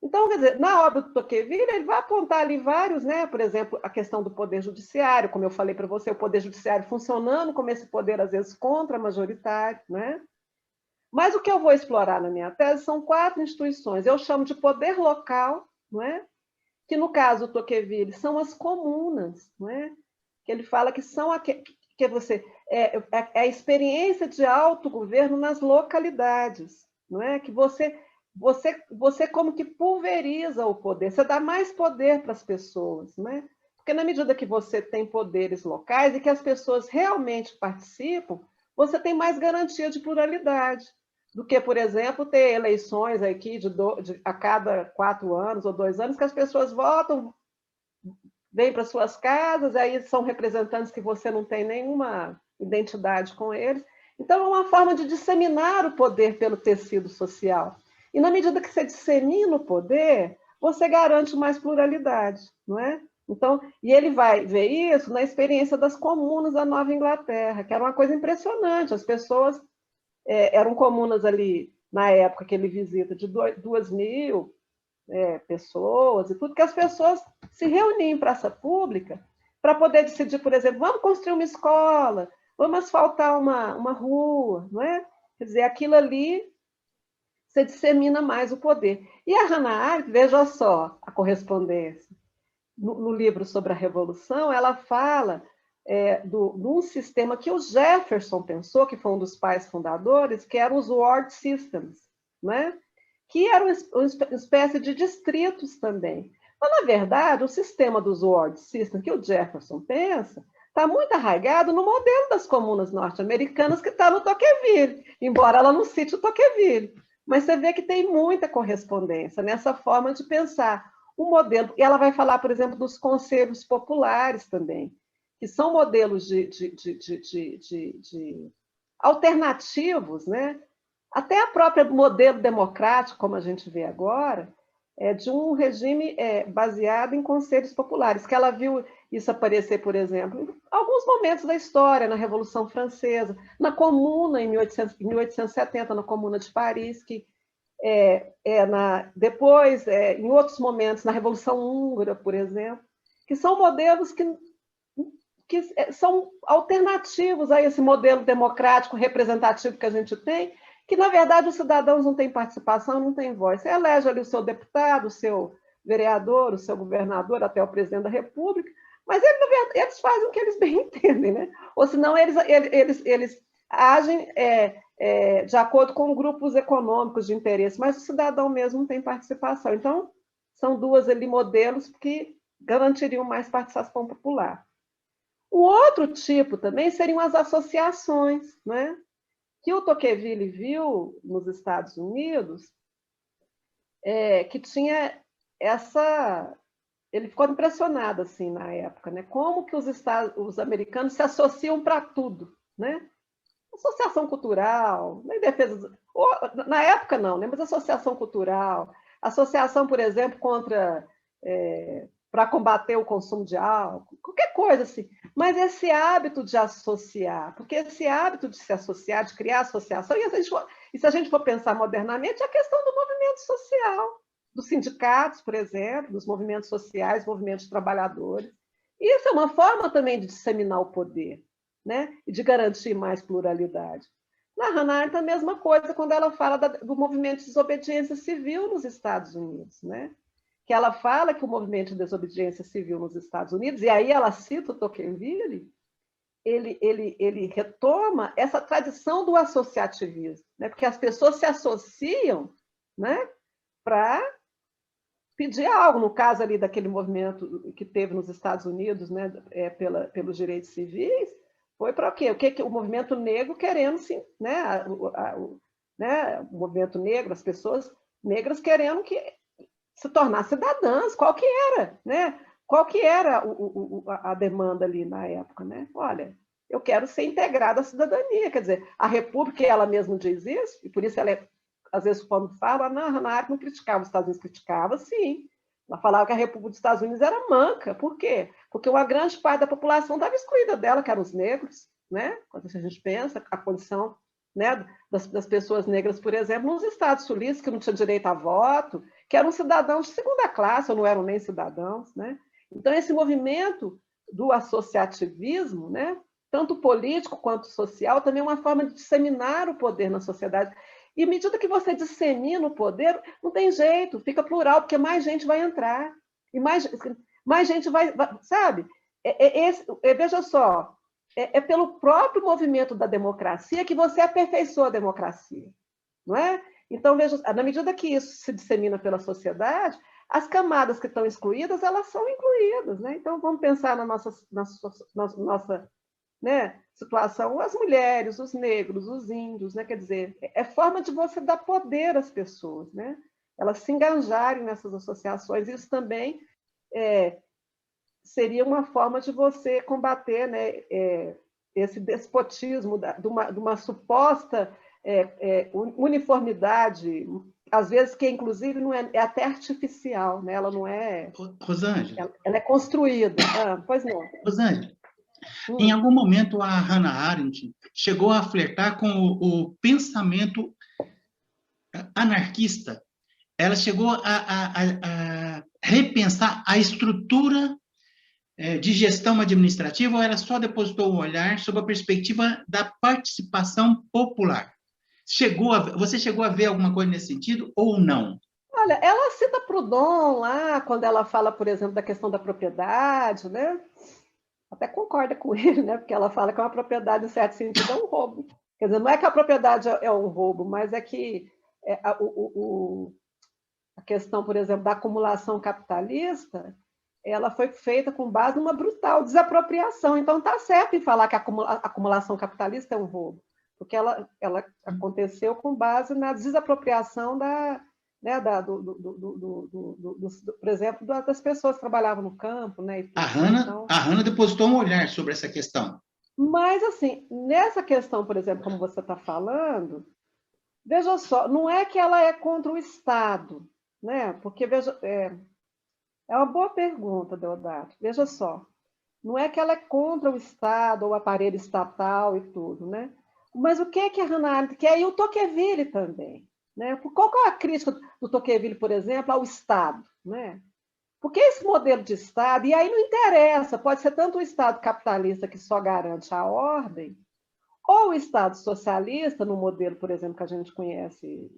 Speaker 2: Então, quer dizer, na obra do Tocqueville, ele vai apontar ali vários, né? Por exemplo, a questão do poder judiciário, como eu falei para você, o poder judiciário funcionando como esse poder, às vezes, contra-majoritário, né? Mas o que eu vou explorar na minha tese são 4 instituições. Eu chamo de poder local, não é? Que, no caso do Tocqueville, são as comunas, não é? Que ele fala que são que você é a experiência de autogoverno nas localidades, não é? Que você como que pulveriza o poder, você dá mais poder para as pessoas, não é? Porque na medida que você tem poderes locais e que as pessoas realmente participam, você tem mais garantia de pluralidade do que, por exemplo, ter eleições aqui a cada 4 anos ou 2 anos, que as pessoas votam, vêm para suas casas, aí são representantes que você não tem nenhuma identidade com eles. Então, é uma forma de disseminar o poder pelo tecido social. E, na medida que você dissemina o poder, você garante mais pluralidade, não é? Então, e ele vai ver isso na experiência das comunas da Nova Inglaterra, que era uma coisa impressionante. As pessoas eram comunas ali, na época que ele visita, de 2.000 pessoas e tudo, que as pessoas se reuniam em praça pública para poder decidir, por exemplo, vamos construir uma escola, vamos asfaltar uma rua, não é? Quer dizer, aquilo ali você dissemina mais o poder. E a Hannah Arendt, veja só a correspondência, no livro sobre a Revolução, ela fala de um sistema que o Jefferson pensou, que foi um dos pais fundadores, que eram os ward systems, né? Que eram uma espécie de distritos também. Mas, na verdade, o sistema dos ward systems que o Jefferson pensa está muito arraigado no modelo das comunas norte-americanas que está no Tocqueville, embora ela não cite o Tocqueville. Mas você vê que tem muita correspondência nessa forma de pensar o modelo. E ela vai falar, por exemplo, dos conselhos populares também, que são modelos de alternativos, né? Até a própria modelo democrático, como a gente vê agora, é de um regime baseado em conselhos populares, que ela viu isso aparecer, por exemplo, em alguns momentos da história, na Revolução Francesa, na Comuna, em 1870, na Comuna de Paris, que depois, em outros momentos, na Revolução Húngara, por exemplo, que são modelos que são alternativos a esse modelo democrático representativo que a gente tem, que, na verdade, os cidadãos não têm participação, não têm voz. Você elege ali o seu deputado, o seu vereador, o seu governador, até o presidente da República, mas eles fazem o que eles bem entendem, né? Ou senão eles agem de acordo com grupos econômicos de interesse, mas o cidadão mesmo não tem participação. Então, são duas ali modelos que garantiriam mais participação popular. O outro tipo também seriam as associações, né? Que o Tocqueville viu nos Estados Unidos, que tinha essa... Ele ficou impressionado assim na época, né? Como que os americanos se associam para tudo, né? Associação cultural, na defesa... Na época não, né? Mas associação cultural, associação, por exemplo, para combater o consumo de álcool, qualquer coisa assim. Mas esse hábito de associar, porque esse hábito de se associar, de criar associação, e se a gente for pensar modernamente, é a questão do movimento social, dos sindicatos, por exemplo, dos movimentos sociais, movimentos trabalhadores. Isso é uma forma também de disseminar o poder, né? E de garantir mais pluralidade. Na Hannah Arendt, a mesma coisa, quando ela fala do movimento de desobediência civil nos Estados Unidos, né? Que ela fala que o movimento de desobediência civil nos Estados Unidos, e aí ela cita o Tocqueville, ele retoma essa tradição do associativismo, né? Porque as pessoas se associam, né? Para pedir algo, no caso ali daquele movimento que teve nos Estados Unidos, né? Pelos direitos civis, foi para o quê? O movimento negro querendo, sim, né? O movimento negro, as pessoas negras querendo se tornar cidadãs, qual que era, né? Qual que era a demanda ali na época, né? Olha, eu quero ser integrada à cidadania. Quer dizer, a República, ela mesma diz isso, e por isso ela às vezes, quando fala, não, a Hannah Arendt não criticava, os Estados Unidos criticava, sim. Ela falava que a República dos Estados Unidos era manca. Por quê? Porque uma grande parte da população estava excluída dela, que eram os negros, né? Quando a gente pensa a condição, né, das pessoas negras, por exemplo, nos estados sulistas, que não tinham direito a voto, que eram cidadãos de segunda classe, ou não eram nem cidadãos, né? Então, esse movimento do associativismo, né, tanto político quanto social, também é uma forma de disseminar o poder na sociedade. E à medida que você dissemina o poder, não tem jeito, fica plural, porque mais gente vai entrar. E mais gente vai, sabe? Veja só, é pelo próprio movimento da democracia que você aperfeiçoa a democracia, não é? Então, veja, na medida que isso se dissemina pela sociedade, as camadas que estão excluídas, elas são incluídas, né? Então, vamos pensar na nossa né, situação, as mulheres, os negros, os índios, né? Quer dizer, é forma de você dar poder às pessoas, né? Elas se engajarem nessas associações. Isso também seria uma forma de você combater, né, esse despotismo de uma suposta uniformidade, às vezes que inclusive não é até artificial, né? Ela não é.
Speaker 1: Rosângela.
Speaker 2: Ela é construída. Pois não.
Speaker 1: Rosângela, em algum momento a Hannah Arendt chegou a flertar com o pensamento anarquista. Ela chegou a repensar a estrutura de gestão administrativa, ou ela só depositou o olhar sob a perspectiva da participação popular? Você chegou a ver alguma coisa nesse sentido ou não?
Speaker 2: Olha, ela cita Proudhon lá, quando ela fala, por exemplo, da questão da propriedade, né? Até concorda com ele, né? Porque ela fala que uma propriedade, em certo sentido, é um roubo. Quer dizer, não é que a propriedade é um roubo, mas é que a questão, por exemplo, da acumulação capitalista, ela foi feita com base numa brutal desapropriação. Então, está certo em falar que a acumulação capitalista é um roubo, porque ela aconteceu com base na desapropriação né, por exemplo, das pessoas que trabalhavam no campo. Né,
Speaker 1: a Hannah depositou um olhar sobre essa questão.
Speaker 2: Mas, assim, nessa questão, por exemplo, como você está falando, veja só, não é que ela é contra o Estado, né? Porque, veja, é uma boa pergunta, Deodato. Veja só, não é que ela é contra o Estado ou o aparelho estatal e tudo, né? Mas o que é que a Hannah Arendt quer? E o Tocqueville também, né? Qual é a crítica do Tocqueville, por exemplo, ao Estado, né? Porque esse modelo de Estado, e aí não interessa, pode ser tanto o Estado capitalista que só garante a ordem, ou o Estado socialista, no modelo, por exemplo, que a gente conhece,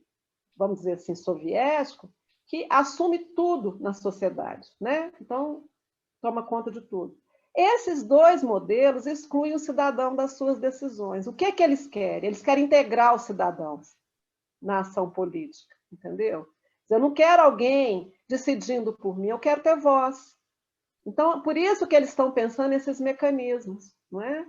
Speaker 2: vamos dizer assim, soviético, que assume tudo na sociedade, né? Então, toma conta de tudo. Esses dois modelos excluem o cidadão das suas decisões. O que é que eles querem? Eles querem integrar os cidadãos na ação política, entendeu? Eu não quero alguém decidindo por mim, eu quero ter voz. Então, por isso que eles estão pensando nesses mecanismos, não é?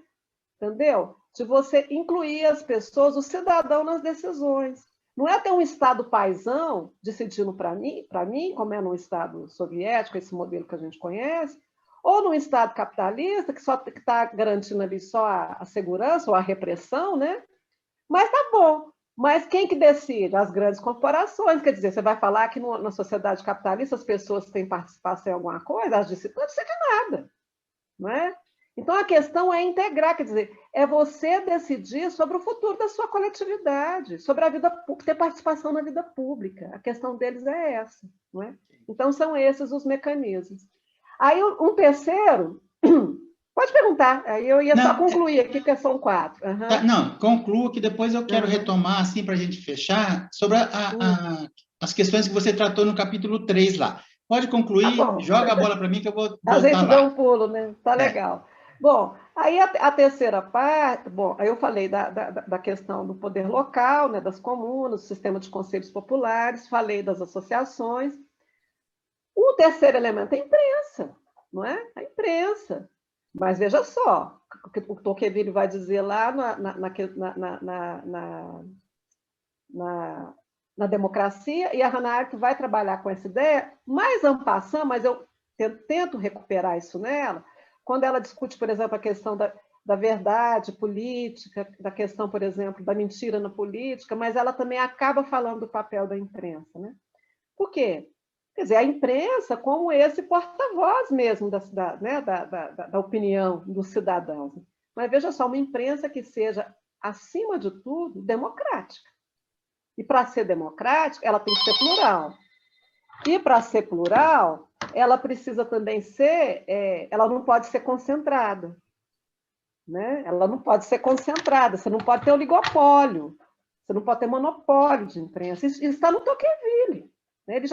Speaker 2: Entendeu? De você incluir as pessoas, o cidadão nas decisões. Não é ter um Estado paisão decidindo para mim, como é no Estado soviético, esse modelo que a gente conhece, ou num Estado capitalista, que só está garantindo ali só a segurança ou a repressão, né? Mas tá bom. Mas quem que decide? As grandes corporações. Quer dizer, você vai falar que na sociedade capitalista as pessoas têm participação em alguma coisa? Elas dizem, pode ser que nada. Não é? Então, a questão é integrar, quer dizer, é você decidir sobre o futuro da sua coletividade, sobre a vida, ter participação na vida pública. A questão deles é essa. Não é? Então, são esses os mecanismos. Aí, um terceiro... Pode perguntar, aí eu ia só concluir aqui, que são 4. Uhum.
Speaker 1: Tá, não, conclua que depois eu quero retomar, assim, para a gente fechar, sobre as questões que você tratou no capítulo 3 lá. Pode concluir, tá, joga a bola para mim que eu vou voltar lá.
Speaker 2: A gente deu um pulo, né? Tá legal. Bom, aí a terceira parte, bom, aí eu falei da questão do poder local, né, das comunas, do sistema de conselhos populares, falei das associações. O terceiro elemento é a imprensa, não é? A imprensa. Mas veja só, o que o Tocqueville vai dizer lá na democracia, e a Hannah Arendt vai trabalhar com essa ideia, mais en passant, mas eu tento recuperar isso nela, quando ela discute, por exemplo, a questão da verdade política, da questão, por exemplo, da mentira na política, mas ela também acaba falando do papel da imprensa, né? Por quê? Quer dizer, a imprensa como esse porta-voz mesmo né, da opinião dos cidadãos. Mas veja só, uma imprensa que seja, acima de tudo, democrática. E para ser democrática, ela tem que ser plural. E para ser plural, ela precisa também ser, ela não pode ser concentrada. Né? Ela não pode ser concentrada, você não pode ter oligopólio, você não pode ter monopólio de imprensa. Isso está no Tocqueville. Né? Ele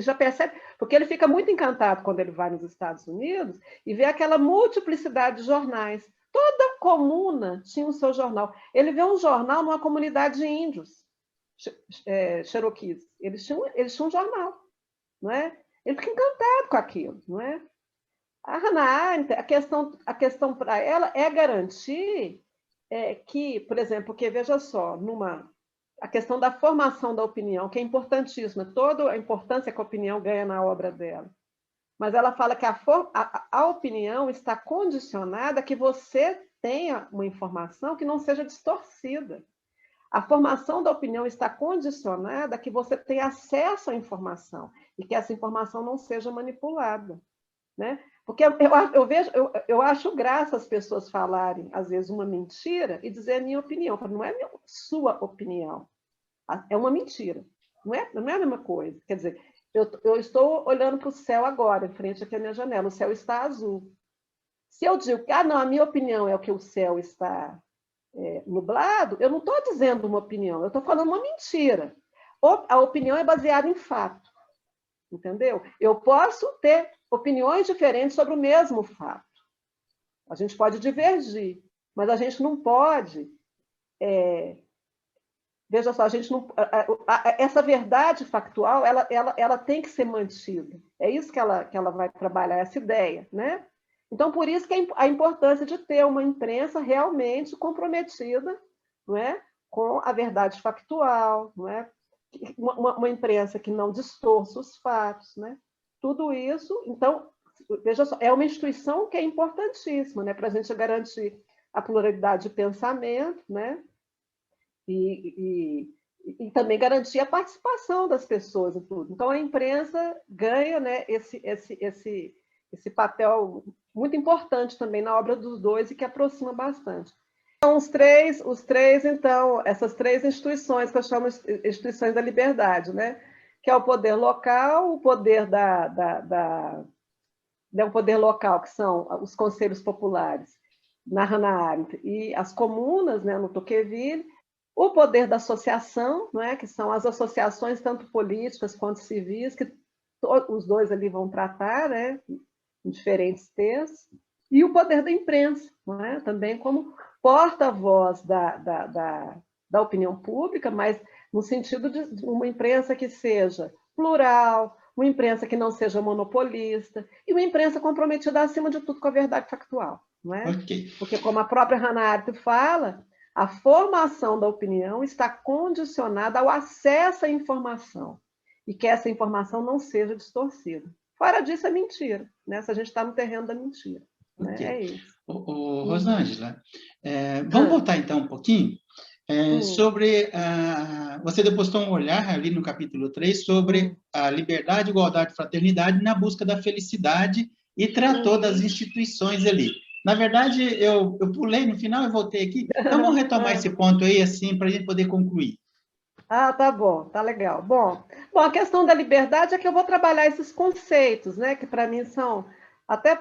Speaker 2: já percebe, porque ele fica muito encantado quando ele vai nos Estados Unidos e vê aquela multiplicidade de jornais. Toda comuna tinha o seu jornal. Ele vê um jornal numa comunidade de índios, Cherokees. Eles tinham um jornal. Não é? Ele fica encantado com aquilo. Não é? A Hannah Arendt, a questão para ela é garantir que, por exemplo, porque veja só, a questão da formação da opinião, que é importantíssima, toda a importância que a opinião ganha na obra dela. Mas ela fala que a opinião está condicionada a que você tenha uma informação que não seja distorcida. A formação da opinião está condicionada a que você tenha acesso à informação e que essa informação não seja manipulada. Né? Porque eu acho graça as pessoas falarem, às vezes, uma mentira e dizer a minha opinião. Não é sua opinião, é uma mentira. Não é a mesma coisa. Quer dizer, eu estou olhando para o céu agora, em frente aqui à minha janela, o céu está azul. Se eu digo que não, a minha opinião é o que o céu está nublado, eu não estou dizendo uma opinião, eu estou falando uma mentira. A opinião é baseada em fato. Entendeu? Eu posso ter opiniões diferentes sobre o mesmo fato. A gente pode divergir, mas a gente não pode... veja só, a gente não, essa verdade factual ela tem que ser mantida. É isso que ela vai trabalhar, essa ideia. Né? Então, por isso que a importância de ter uma imprensa realmente comprometida, não é? Com a verdade factual, não é? Uma imprensa que não distorça os fatos, né? Tudo isso, então, veja só, é uma instituição que é importantíssima, né? Para a gente garantir a pluralidade de pensamento, né? E também garantir a participação das pessoas em tudo. Então, a imprensa ganha, né, esse papel muito importante também na obra dos dois e que aproxima bastante. Então, os três, então, essas três instituições que eu chamo de instituições da liberdade, né? Que é o poder local, o poder o poder local, que são os conselhos populares, na Hannah Arendt, e as comunas, né, no Tocqueville, o poder da associação, né, que são as associações tanto políticas quanto civis, que os dois ali vão tratar, né, em diferentes textos, e o poder da imprensa, não é? Também como porta-voz da opinião pública, mas no sentido de uma imprensa que seja plural, uma imprensa que não seja monopolista, e uma imprensa comprometida, acima de tudo, com a verdade factual. Não é?
Speaker 1: Okay.
Speaker 2: Porque, como a própria Hannah Arendt fala, a formação da opinião está condicionada ao acesso à informação, e que essa informação não seja distorcida. Fora disso, é mentira. Né? Se a gente está no terreno da mentira. Okay. Né? É isso.
Speaker 1: Rosângela, vamos voltar então um pouquinho sobre... você depositou um olhar ali no capítulo 3 sobre a liberdade, igualdade e fraternidade na busca da felicidade e tratou das instituições ali. Na verdade, eu pulei no final e voltei aqui. Então, vamos retomar esse ponto aí, assim, para a gente poder concluir.
Speaker 2: Tá bom, tá legal. Bom, a questão da liberdade é que eu vou trabalhar esses conceitos, né, que para mim são até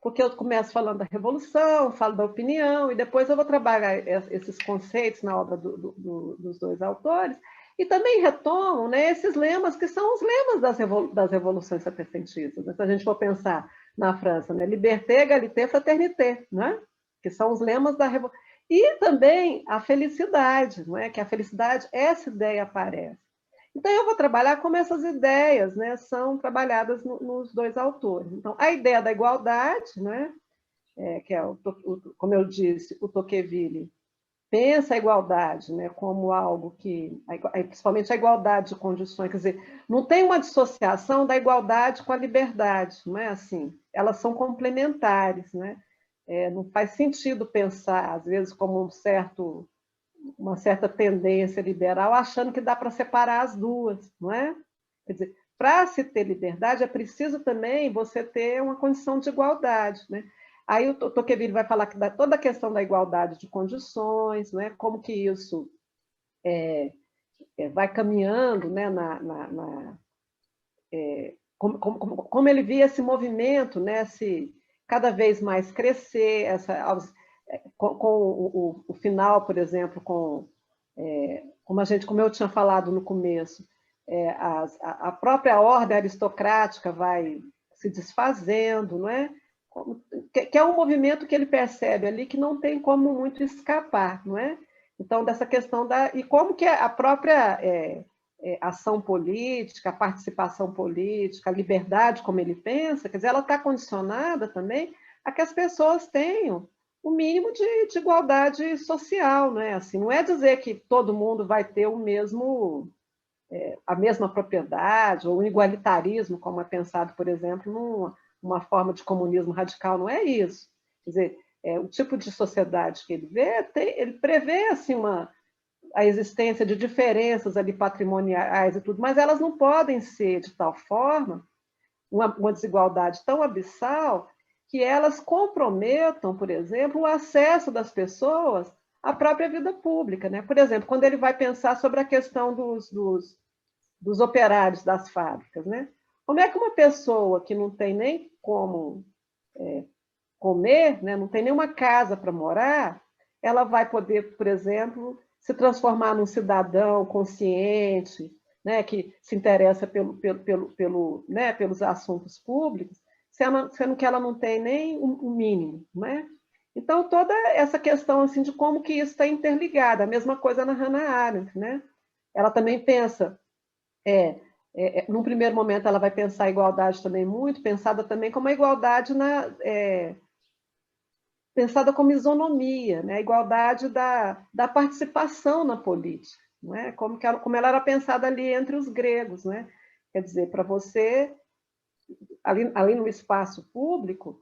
Speaker 2: porque eu começo falando da revolução, falo da opinião, e depois eu vou trabalhar esses conceitos na obra dos dois autores, e também retomam, né, esses lemas que são os lemas das revoluções setecentistas. Né? Se a gente for pensar na França, né, liberté, égalité, fraternité, né? Que são os lemas da revolução. E também a felicidade, não é? Que a felicidade, essa ideia aparece. Então, eu vou trabalhar como essas ideias, né, são trabalhadas nos dois autores. Então, a ideia da igualdade, né, que é, como eu disse, o Tocqueville pensa a igualdade, né, como algo que, principalmente a igualdade de condições, quer dizer, não tem uma dissociação da igualdade com a liberdade, não é assim? Elas são complementares, né? não faz sentido pensar, às vezes, como uma certa tendência liberal, achando que dá para separar as duas, não é? Quer dizer, para se ter liberdade, é preciso também você ter uma condição de igualdade, né? Aí o Tocqueville vai falar que toda a questão da igualdade de condições, né? Como que isso vai caminhando, né? Como ele via esse movimento, né? Cada vez mais crescer, com o final, por exemplo, como eu tinha falado no começo, a própria ordem aristocrática vai se desfazendo, não é? Que é um movimento que ele percebe ali que não tem como muito escapar, não é? Então, dessa questão e como que a própria ação política, a participação política, a liberdade, como ele pensa, quer dizer, ela está condicionada também a que as pessoas tenham o mínimo de igualdade social, não é? Assim, não é dizer que todo mundo vai ter a mesma propriedade, ou o igualitarismo, como é pensado, por exemplo, numa forma de comunismo radical, não é isso. Quer dizer, o tipo de sociedade que ele vê, ele prevê assim, a existência de diferenças ali patrimoniais e tudo, mas elas não podem ser de tal forma, uma desigualdade tão abissal, que elas comprometam, por exemplo, o acesso das pessoas à própria vida pública, né? Por exemplo, quando ele vai pensar sobre a questão dos operários das fábricas, né? Como é que uma pessoa que não tem nem como comer, né, não tem nenhuma casa para morar, ela vai poder, por exemplo, se transformar num cidadão consciente, né, que se interessa né, pelos assuntos públicos, sendo que ela não tem nem o mínimo, né? Então, toda essa questão assim, de como que isso está interligado, a mesma coisa na Hannah Arendt, né? Ela também pensa, num primeiro momento ela vai pensar a igualdade também muito, pensada também como a igualdade pensada como isonomia, né? A igualdade da participação na política, não é? Como ela era pensada ali entre os gregos, né? Quer dizer, para você, ali no espaço público,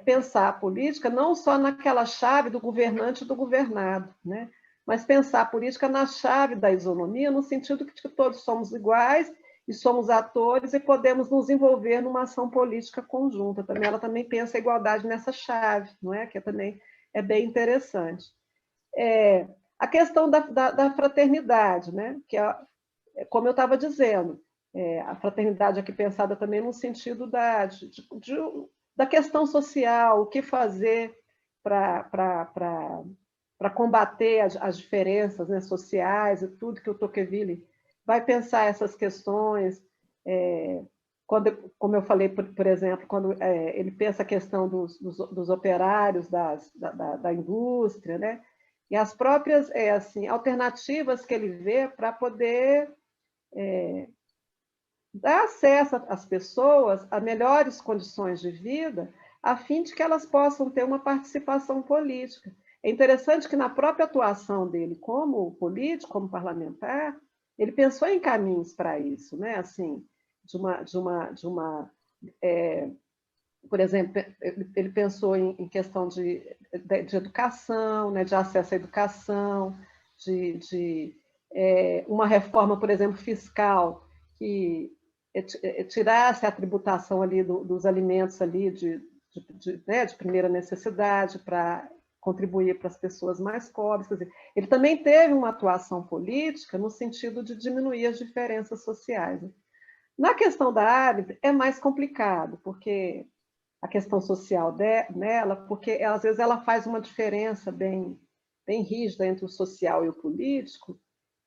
Speaker 2: pensar a política não só naquela chave do governante e do governado, né? Mas pensar a política na chave da isonomia, no sentido de que todos somos iguais e somos atores e podemos nos envolver numa ação política conjunta. Ela também pensa a igualdade nessa chave, não é? Que também é bem interessante. A questão da fraternidade, né? Que como eu estava dizendo, a fraternidade aqui pensada também no sentido da questão social, o que fazer para combater as diferenças, né, sociais e tudo, que o Tocqueville vai pensar essas questões, como eu falei, por exemplo, quando ele pensa a questão dos operários da indústria, né? E as próprias assim, alternativas que ele vê para poder dar acesso às pessoas a melhores condições de vida, a fim de que elas possam ter uma participação política. É interessante que na própria atuação dele como político, como parlamentar, ele pensou em caminhos para isso, né? Assim, por exemplo, ele pensou em questão de educação, né? De acesso à educação, de uma reforma, por exemplo, fiscal que tirasse a tributação ali dos alimentos ali de primeira necessidade para contribuir para as pessoas mais pobres. Quer dizer, ele também teve uma atuação política no sentido de diminuir as diferenças sociais. Na questão da Arendt é mais complicado, porque a questão social nela, porque às vezes ela faz uma diferença bem rígida entre o social e o político,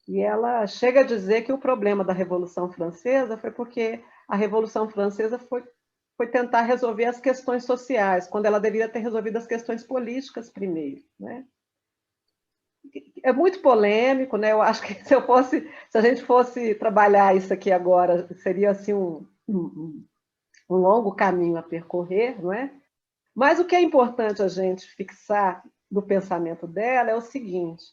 Speaker 2: e ela chega a dizer que o problema da Revolução Francesa foi porque a Revolução Francesa foi tentar resolver as questões sociais, quando ela deveria ter resolvido as questões políticas primeiro, né? É muito polêmico, né? Eu acho que se a gente fosse trabalhar isso aqui agora, seria assim um longo caminho a percorrer, não é? Mas o que é importante a gente fixar do pensamento dela é o seguinte: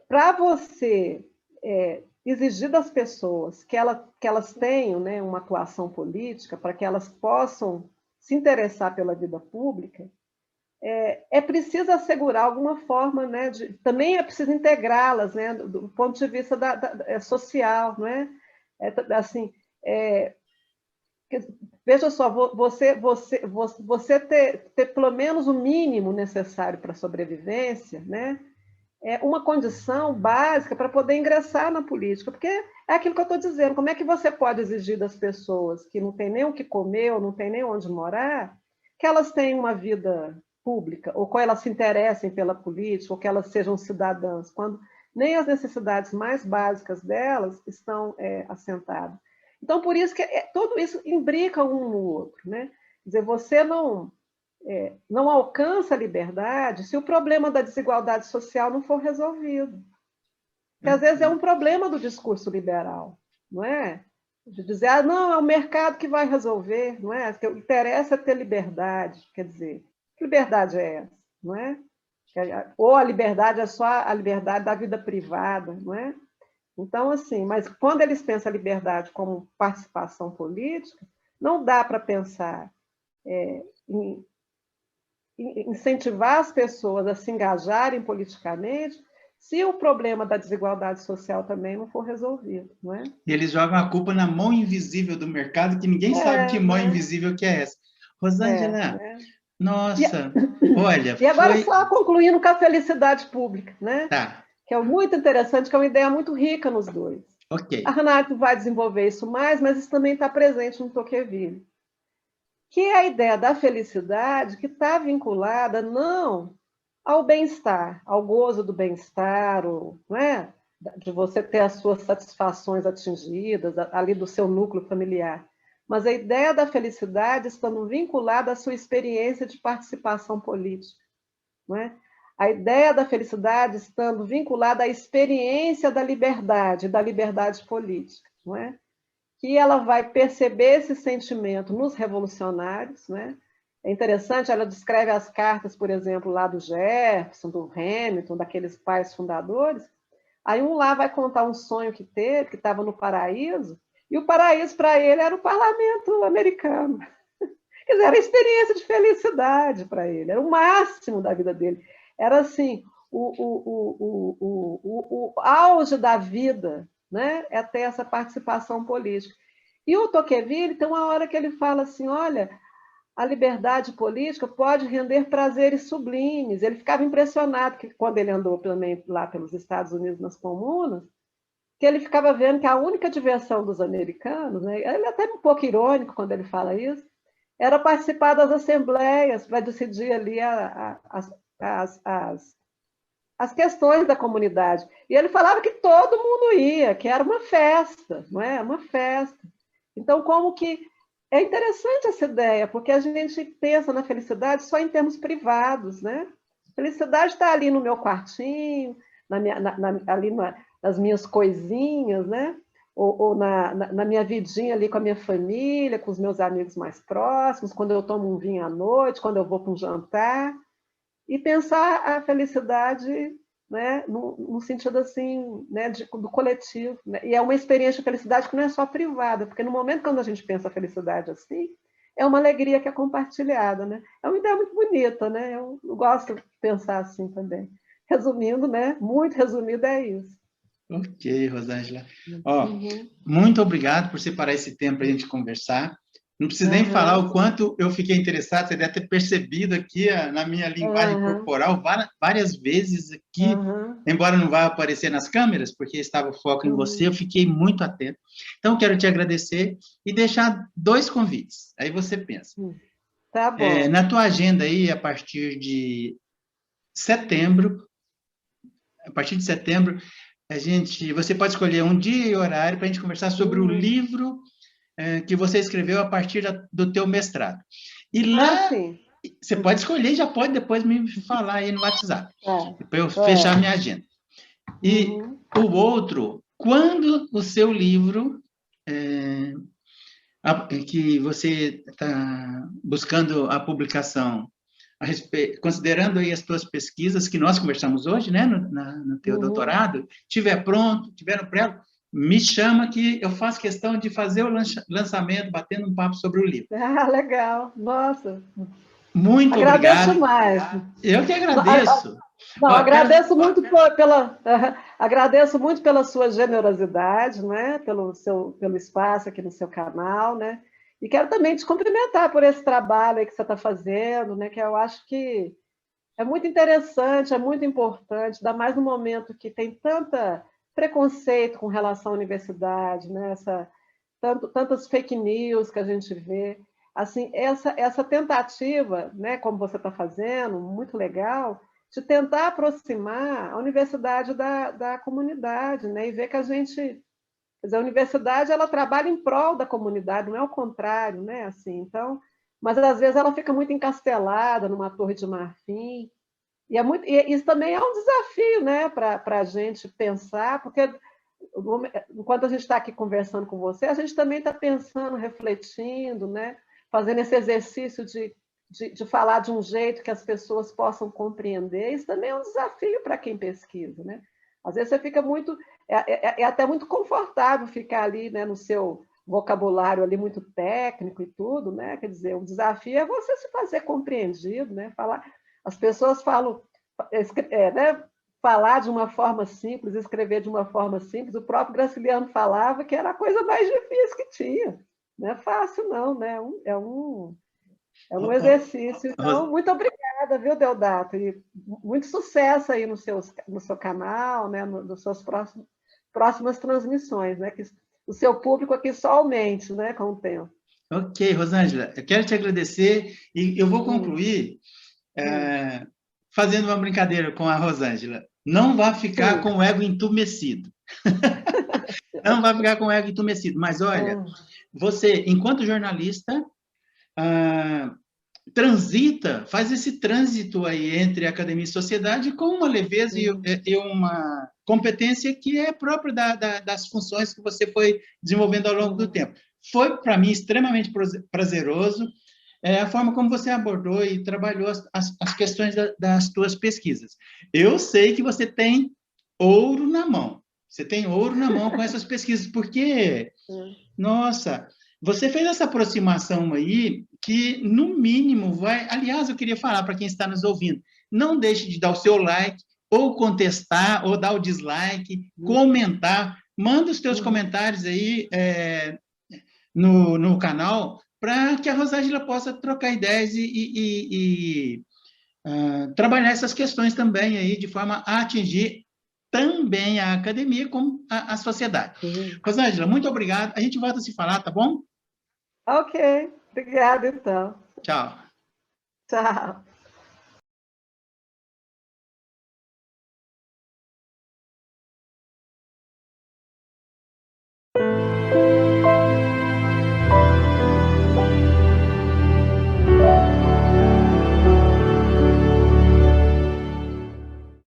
Speaker 2: para você exigir das pessoas que elas tenham, né, uma atuação política, para que elas possam se interessar pela vida pública, é preciso assegurar alguma forma, né, também é preciso integrá-las, né, do ponto de vista social, não é? Assim, veja só, você ter pelo menos o mínimo necessário para a sobrevivência, né, é uma condição básica para poder ingressar na política, porque é aquilo que eu estou dizendo, como é que você pode exigir das pessoas que não têm nem o que comer ou não têm nem onde morar, que elas tenham uma vida pública, ou que elas se interessem pela política, ou que elas sejam cidadãs, quando nem as necessidades mais básicas delas estão assentadas. Então, por isso que tudo isso imbrica um no outro, né? Quer dizer, você não alcança a liberdade se o problema da desigualdade social não for resolvido. Porque, às vezes, é um problema do discurso liberal, não é? De dizer, não, é o mercado que vai resolver, não é? O que interessa é ter liberdade. Quer dizer, que liberdade é essa, não é? Ou a liberdade é só a liberdade da vida privada, não é? Então, assim, mas quando eles pensam a liberdade como participação política, não dá para pensar em incentivar as pessoas a se engajarem politicamente se o problema da desigualdade social também não for resolvido, não é?
Speaker 1: E eles jogam a culpa na mão invisível do mercado, que ninguém sabe que mão invisível que é essa. Rosângela, nossa, olha,
Speaker 2: E agora só concluindo com a felicidade pública, né?
Speaker 1: Tá.
Speaker 2: Que é muito interessante, que é uma ideia muito rica nos dois.
Speaker 1: Ok.
Speaker 2: A Renata vai desenvolver isso mais, mas isso também está presente no Tocqueville, que é a ideia da felicidade que está vinculada não ao bem-estar, ao gozo do bem-estar, não é? De você ter as suas satisfações atingidas, ali do seu núcleo familiar, mas a ideia da felicidade estando vinculada à sua experiência de participação política, não é? A ideia da felicidade estando vinculada à experiência da liberdade política, não é? Que ela vai perceber esse sentimento nos revolucionários, né? É interessante, ela descreve as cartas, por exemplo, lá do Jefferson, do Hamilton, daqueles pais fundadores. Aí um lá vai contar um sonho que teve, que estava no paraíso, e o paraíso para ele era o parlamento americano. Quer dizer, era a experiência de felicidade para ele, era o máximo da vida dele. Era assim, o auge da vida, né? É ter essa participação política. E o Tocqueville tem uma hora que ele fala assim, olha, a liberdade política pode render prazeres sublimes. Ele ficava impressionado que quando ele andou também lá pelos Estados Unidos nas comunas, que ele ficava vendo que a única diversão dos americanos, né? Ele é até um pouco irônico quando ele fala isso, era participar das assembleias para decidir ali as questões da comunidade. E ele falava que todo mundo ia, que era uma festa, não é? Uma festa. Então, como que é interessante essa ideia, porque a gente pensa na felicidade só em termos privados, né? Felicidade está ali no meu quartinho, ali nas minhas coisinhas, né? Ou na minha vidinha ali com a minha família, com os meus amigos mais próximos, quando eu tomo um vinho à noite, quando eu vou para um jantar, e pensar a felicidade, né, no sentido assim, né, do coletivo, né? E é uma experiência de felicidade que não é só privada, porque no momento quando a gente pensa a felicidade assim, é uma alegria que é compartilhada, né? É uma ideia muito bonita, né? Eu gosto de pensar assim também. Resumindo, né, muito resumido, é isso.
Speaker 1: Ok, Rosângela. Muito obrigado por separar esse tempo para a gente conversar. Não preciso nem falar o quanto eu fiquei interessado, você deve ter percebido aqui na minha linguagem corporal várias vezes aqui, embora não vá aparecer nas câmeras, porque estava o foco em você, eu fiquei muito atento. Então, quero te agradecer e deixar 2 convites, aí você pensa.
Speaker 2: Tá bom.
Speaker 1: Na tua agenda aí, a partir de setembro, você pode escolher um dia e horário para a gente conversar sobre o livro que você escreveu a partir do teu mestrado. E lá, você pode escolher e já pode depois me falar aí no WhatsApp, para eu fechar a minha agenda. E o outro, quando o seu livro, que você está buscando a publicação, considerando aí as tuas pesquisas que nós conversamos hoje, né, no teu doutorado, estiver pronto, estiver no prelo, me chama que eu faço questão de fazer o lançamento, batendo um papo sobre o livro.
Speaker 2: Ah, legal. Nossa.
Speaker 1: Muito
Speaker 2: Agradeço
Speaker 1: obrigado.
Speaker 2: mais.
Speaker 1: Eu que agradeço.
Speaker 2: Não,
Speaker 1: Ó, quero...
Speaker 2: agradeço muito pela sua generosidade, né? Pelo espaço aqui no seu canal, né? E quero também te cumprimentar por esse trabalho aí que você está fazendo, né? Que eu acho que é muito interessante, é muito importante, ainda mais no momento que tem tanta preconceito com relação à universidade, né? Tantas fake news que a gente vê. Assim, essa tentativa, né, como você está fazendo, muito legal, de tentar aproximar a universidade da comunidade, né, e ver que a gente, quer dizer, a universidade ela trabalha em prol da comunidade, não é o contrário, né, assim, então, mas às vezes ela fica muito encastelada numa torre de marfim, e isso também é um desafio, né, para a gente pensar, porque enquanto a gente está aqui conversando com você, a gente também está pensando, refletindo, né? Fazendo esse exercício de falar de um jeito que as pessoas possam compreender. Isso também é um desafio para quem pesquisa, né? Às vezes você fica muito... É até muito confortável ficar ali, né, no seu vocabulário ali muito técnico e tudo, né? Quer dizer, o desafio é você se fazer compreendido, né? As pessoas falam... né? Falar de uma forma simples, escrever de uma forma simples. O próprio Graciliano falava que era a coisa mais difícil que tinha. Não é fácil, não, né? É um exercício. Então, muito obrigada, viu, Deodato? E muito sucesso aí no seu canal, né? Nas suas próximas transmissões, né? Que o seu público aqui só aumente, né, com o tempo.
Speaker 1: Ok, Rosângela, eu quero te agradecer e eu vou concluir fazendo uma brincadeira com a Rosângela. Não vá ficar com o ego entumecido. Não vai ficar com o ego entumecido. Mas, olha, você, enquanto jornalista, transita, faz esse trânsito aí entre academia e sociedade com uma leveza e uma competência que é própria das funções que você foi desenvolvendo ao longo do tempo. Foi, para mim, extremamente prazeroso a forma como você abordou e trabalhou as questões das suas pesquisas. Eu sei que você tem ouro na mão. Você tem ouro na mão com essas pesquisas, porque, nossa, você fez essa aproximação aí que, no mínimo, vai... Aliás, eu queria falar para quem está nos ouvindo, não deixe de dar o seu like, ou contestar, ou dar o dislike, comentar, manda os teus comentários aí no canal, para que a Rosângela possa trocar ideias e trabalhar essas questões também aí, de forma a atingir também a academia como a sociedade. Rosângela, muito obrigado. A gente volta a se falar, tá bom?
Speaker 2: Ok, obrigada então.
Speaker 1: Tchau.
Speaker 2: Tchau.